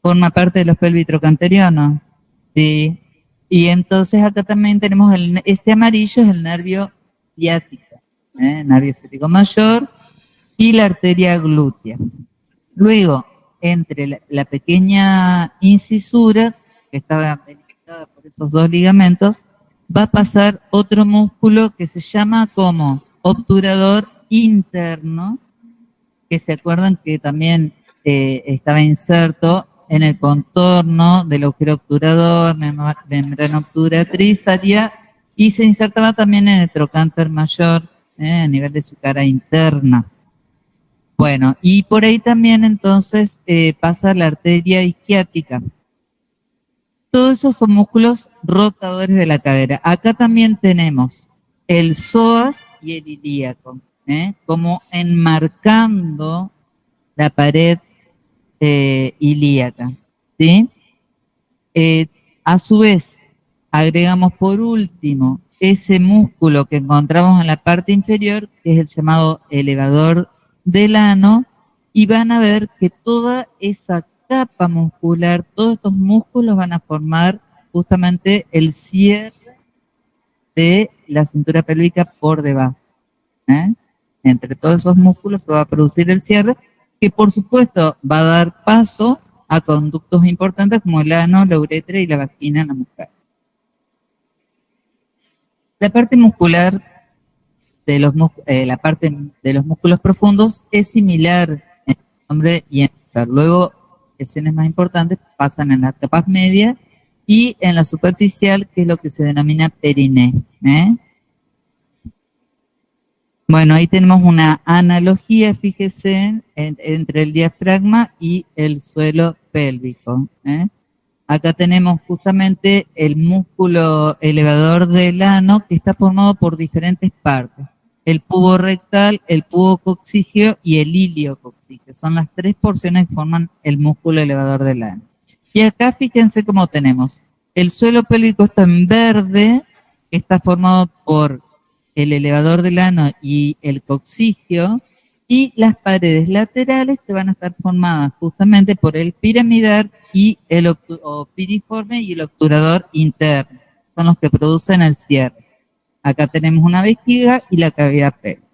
Forma parte de los pelvitrocanterianos. Sí. Y entonces acá también tenemos este amarillo, es el nervio ciático, nervio ciático mayor, y la arteria glútea. Luego, entre la pequeña incisura, que estaba delimitada por esos dos ligamentos, va a pasar otro músculo que se llama como obturador interno, que se acuerdan que también estaba inserto en el contorno del agujero obturador, membrana obturatriz, y se insertaba también en el trocánter mayor, a nivel de su cara interna. Bueno, y por ahí también entonces pasa la arteria isquiática. Todos esos son músculos rotadores de la cadera. Acá también tenemos el psoas y el ilíaco, como enmarcando la pared ilíaca, ¿sí? A su vez, agregamos por último ese músculo que encontramos en la parte inferior, que es el llamado elevador del ano, y van a ver que toda esa capa muscular, todos estos músculos van a formar justamente el cierre de la cintura pélvica por debajo. Entre todos esos músculos se va a producir el cierre, que por supuesto va a dar paso a conductos importantes como el ano, la uretra y la vagina en la mujer. La parte muscular de la parte de los músculos profundos es similar en el hombre y en la mujer. Luego, lesiones más importantes pasan en las capas medias y en la superficial, que es lo que se denomina periné. Bueno, ahí tenemos una analogía, fíjese, entre el diafragma y el suelo pélvico. Acá tenemos justamente el músculo elevador del ano, que está formado por diferentes partes. El pubo rectal, el pubo coccígeo y el ilio coccígeo. Son las tres porciones que forman el músculo elevador del ano. Y acá fíjense cómo tenemos. El suelo pélvico está en verde, que está formado por el elevador del ano y el coccígeo, y las paredes laterales que van a estar formadas justamente por el piramidal y el piriforme y el obturador interno. Son los que producen el cierre. Acá tenemos una vejiga y la cavidad pélvica.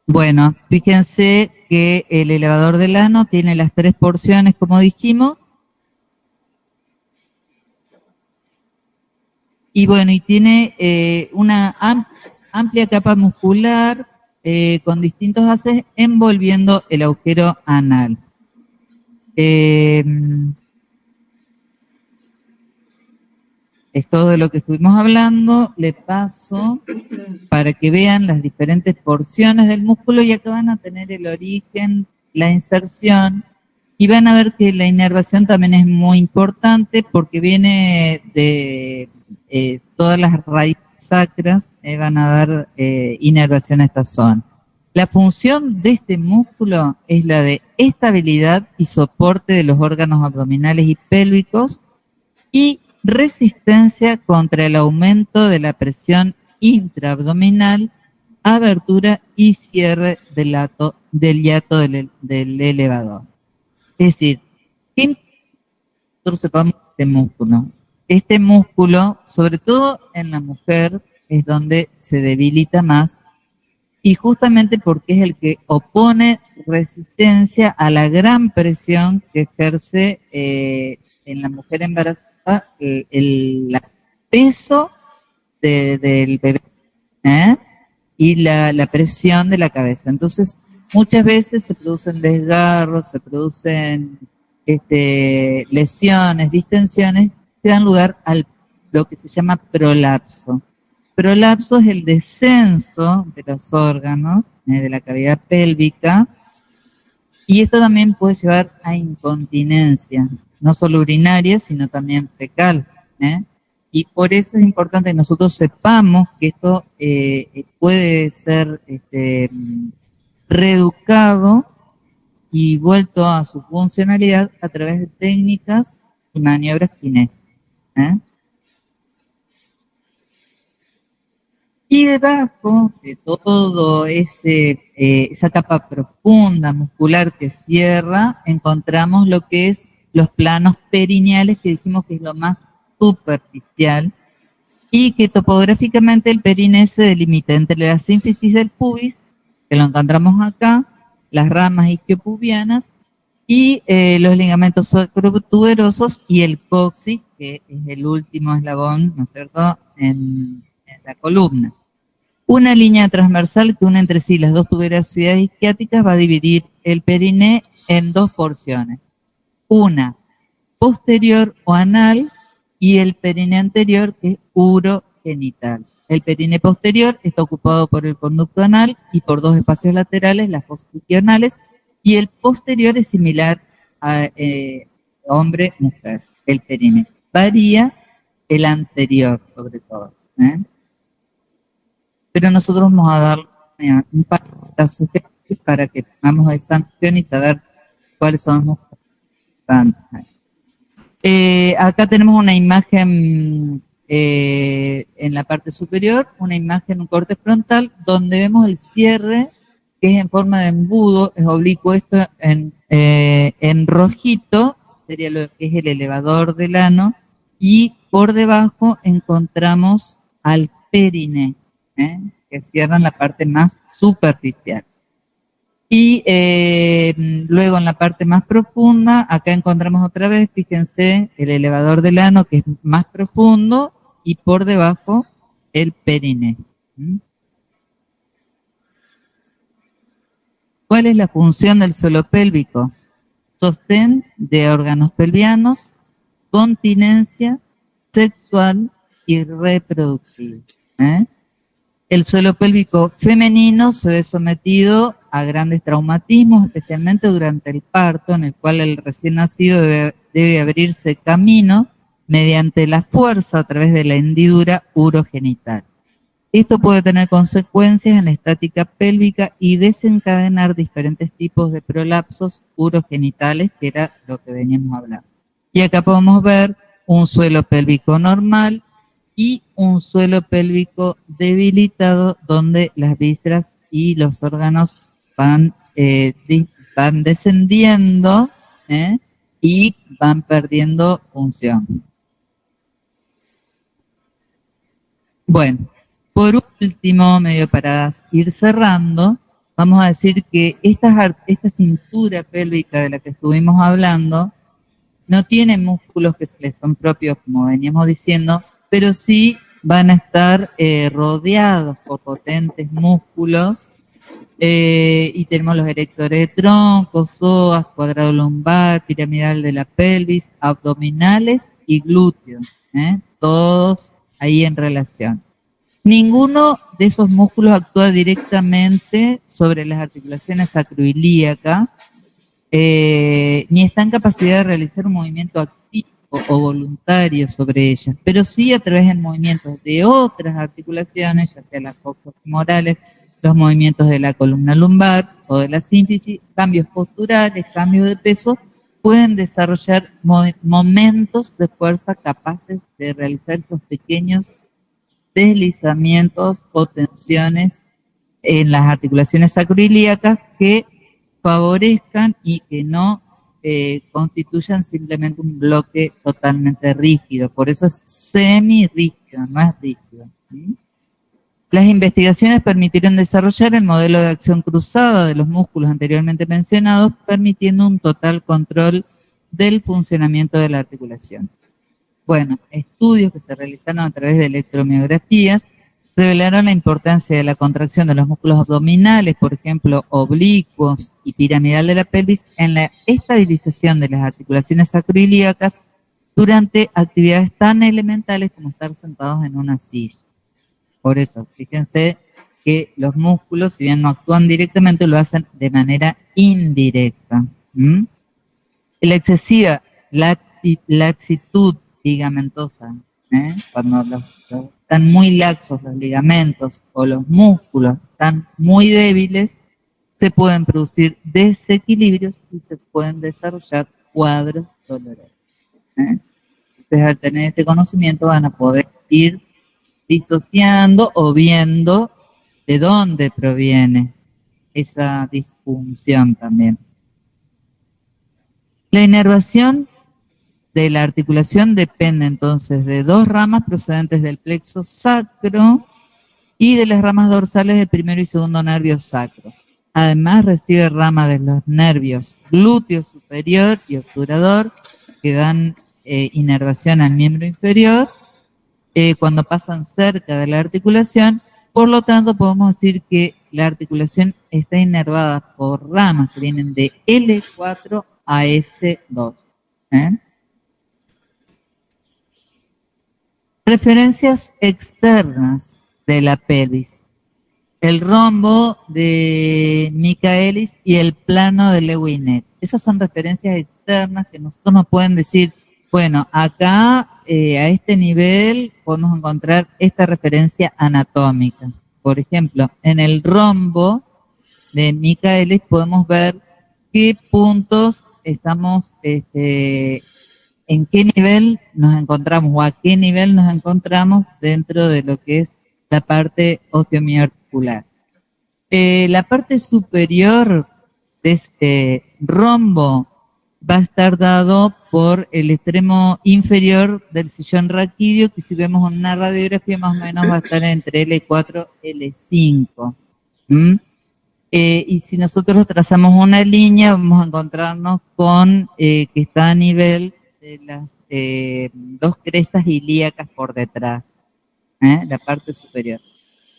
Bueno, fíjense que el elevador del ano tiene las tres porciones, como dijimos. Y bueno, y tiene una amplia capa muscular con distintos haces envolviendo el agujero anal. Es todo de lo que estuvimos hablando. Le paso para que vean las diferentes porciones del músculo, y acá van a tener el origen, la inserción, y van a ver que la inervación también es muy importante porque viene de todas las raíces sacras, van a dar inervación a esta zona. La función de este músculo es la de estabilidad y soporte de los órganos abdominales y pélvicos, y resistencia contra el aumento de la presión intraabdominal, abertura y cierre del hiato del elevador. Es decir, ¿qué nosotros sepamos este músculo? Este músculo, sobre todo en la mujer, es donde se debilita más, y justamente porque es el que opone resistencia a la gran presión que ejerce en la mujer embarazada el peso del bebé y la presión de la cabeza. Entonces, muchas veces se producen desgarros, se producen lesiones, distensiones, que dan lugar a lo que se llama prolapso. Prolapso es el descenso de los órganos de la cavidad pélvica, y esto también puede llevar a incontinencia, no solo urinaria, sino también fecal. Y por eso es importante que nosotros sepamos que esto puede ser reeducado y vuelto a su funcionalidad a través de técnicas y maniobras kinésicas. Y debajo de todo esa capa profunda muscular que cierra, encontramos lo que es los planos perineales, que dijimos que es lo más superficial, y que topográficamente el perineo se delimita entre la sínfisis del pubis, que lo encontramos acá, las ramas isquiopubianas, y los ligamentos sacrotuberosos y el coxis, que es el último eslabón, ¿no es cierto?, en la columna. Una línea transversal que une entre sí las dos tuberosidades isquiáticas va a dividir el periné en dos porciones. Una posterior o anal y el periné anterior, que es urogenital. El periné posterior está ocupado por el conducto anal y por dos espacios laterales, las fosas ionales, y el posterior es similar a hombre-mujer, el periné. Varía el anterior, sobre todo. Pero nosotros vamos a dar un par de pasos para que tengamos esa noción y saber cuáles son los músculos. Acá tenemos una imagen en la parte superior, una imagen, un corte frontal, donde vemos el cierre, que es en forma de embudo, es oblicuo, esto en rojito, sería lo que es el elevador del ano, y por debajo encontramos al periné, que cierran la parte más superficial. Y luego en la parte más profunda, acá encontramos otra vez, fíjense, el elevador del ano, que es más profundo, y por debajo el periné. ¿Cuál es la función del suelo pélvico? Sostén de órganos pelvianos, continencia sexual y reproductiva. El suelo pélvico femenino se ve sometido a grandes traumatismos, especialmente durante el parto, en el cual el recién nacido debe abrirse camino mediante la fuerza a través de la hendidura urogenital. Esto puede tener consecuencias en la estática pélvica y desencadenar diferentes tipos de prolapsos urogenitales, que era lo que veníamos hablando. Y acá podemos ver un suelo pélvico normal y un suelo pélvico debilitado, donde las vísceras y los órganos van descendiendo y van perdiendo función. Bueno, por último, medio para ir cerrando, vamos a decir que esta cintura pélvica de la que estuvimos hablando no tiene músculos que les son propios, como veníamos diciendo, pero sí van a estar rodeados por potentes músculos, y tenemos los erectores de tronco, psoas, cuadrado lumbar, piramidal de la pelvis, abdominales y glúteos, todos ahí en relación. Ninguno de esos músculos actúa directamente sobre las articulaciones sacroilíacas, ni está en capacidad de realizar un movimiento activo o voluntario sobre ellas, pero sí a través de movimientos de otras articulaciones, ya sea las coxofemorales, los movimientos de la columna lumbar o de la sínfisis, cambios posturales, cambios de peso, pueden desarrollar momentos de fuerza capaces de realizar esos pequeños deslizamientos o tensiones en las articulaciones sacroilíacas que favorezcan y que no constituyan simplemente un bloque totalmente rígido. Por eso es semi-rígido, no es rígido. ¿Sí? Las investigaciones permitieron desarrollar el modelo de acción cruzada de los músculos anteriormente mencionados, permitiendo un total control del funcionamiento de la articulación. Bueno, estudios que se realizaron a través de electromiografías revelaron la importancia de la contracción de los músculos abdominales, por ejemplo, oblicuos y piramidal de la pelvis, en la estabilización de las articulaciones sacroiliacas durante actividades tan elementales como estar sentados en una silla. Por eso, fíjense que los músculos, si bien no actúan directamente, lo hacen de manera indirecta. La excesiva laxitud ligamentosa, cuando están muy laxos los ligamentos o los músculos están muy débiles, se pueden producir desequilibrios y se pueden desarrollar cuadros dolorosos. Entonces, al tener este conocimiento van a poder ir disociando o viendo de dónde proviene esa disfunción también. La inervación de la articulación depende entonces de dos ramas procedentes del plexo sacro y de las ramas dorsales del primero y segundo nervios sacros. Además recibe ramas de los nervios glúteo superior y obturador que dan inervación al miembro inferior cuando pasan cerca de la articulación. Por lo tanto, podemos decir que la articulación está inervada por ramas que vienen de L4 a S2. Referencias externas de la pelvis. El rombo de Michaelis y el plano de Lewinet. Esas son referencias externas que nosotros nos pueden decir, bueno, acá a este nivel podemos encontrar esta referencia anatómica. Por ejemplo, en el rombo de Michaelis podemos ver qué puntos estamos, en qué nivel nos encontramos o a qué nivel nos encontramos dentro de lo que es la parte osteomioarticular. La parte superior de este rombo va a estar dado por el extremo inferior del sillón raquídeo, que si vemos en una radiografía más o menos va a estar entre L4 y L5. Y si nosotros trazamos una línea, vamos a encontrarnos con que está a nivel de las dos crestas ilíacas por detrás, la parte superior.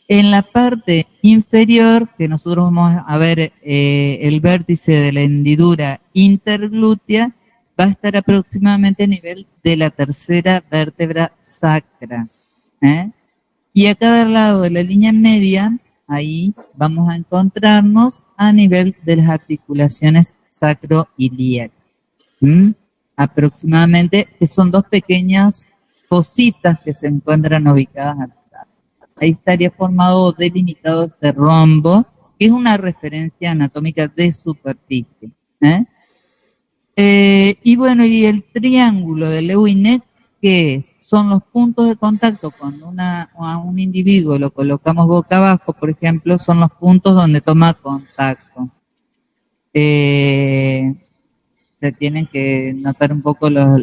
En la parte inferior, que nosotros vamos a ver el vértice de la hendidura interglútea, va a estar aproximadamente a nivel de la tercera vértebra sacra. Y a cada lado de la línea media, ahí vamos a encontrarnos a nivel de las articulaciones sacroilíacas. Aproximadamente, que son dos pequeñas cositas que se encuentran ubicadas acá. Ahí estaría formado o delimitado ese rombo, que es una referencia anatómica de superficie. Y bueno, y el triángulo de Lewinet, ¿qué es? Son los puntos de contacto cuando a un individuo lo colocamos boca abajo, por ejemplo, son los puntos donde toma contacto. Se tienen que notar un poco los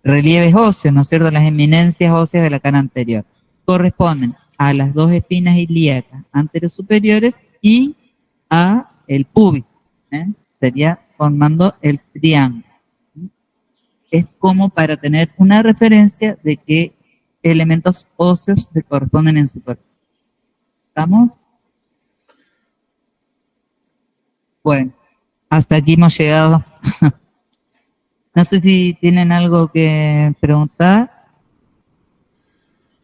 relieves óseos, ¿no es cierto? Las eminencias óseas de la cara anterior. Corresponden a las dos espinas ilíacas anterosuperiores y a el pubis. Sería formando el triángulo. Es como para tener una referencia de qué elementos óseos se corresponden en superficie. ¿Estamos? Bueno, hasta aquí hemos llegado. No sé si tienen algo que preguntar.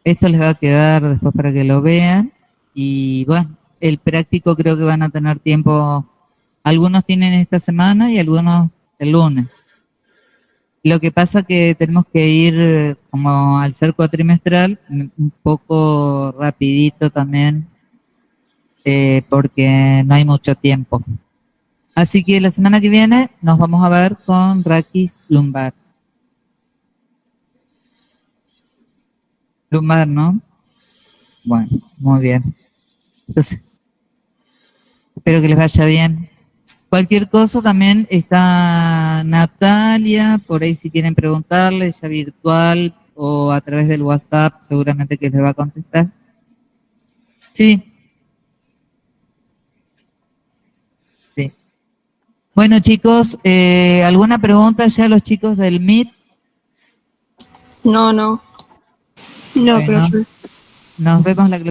Esto les va a quedar después para que lo vean. Y bueno, el práctico creo que van a tener tiempo. Algunos tienen esta semana y algunos el lunes. Lo que pasa que tenemos que ir, como al ser cuatrimestral, un poco rapidito también, porque no hay mucho tiempo. Así que la semana que viene nos vamos a ver con raquis lumbar. Lumbar, ¿no? Bueno, muy bien. Entonces, espero que les vaya bien. Cualquier cosa también está Natalia, por ahí si quieren preguntarle, ya virtual o a través del WhatsApp, seguramente que les va a contestar. Sí. Sí. Bueno, chicos, ¿alguna pregunta ya a los chicos del Meet? No, No, Bueno. profe. Nos vemos la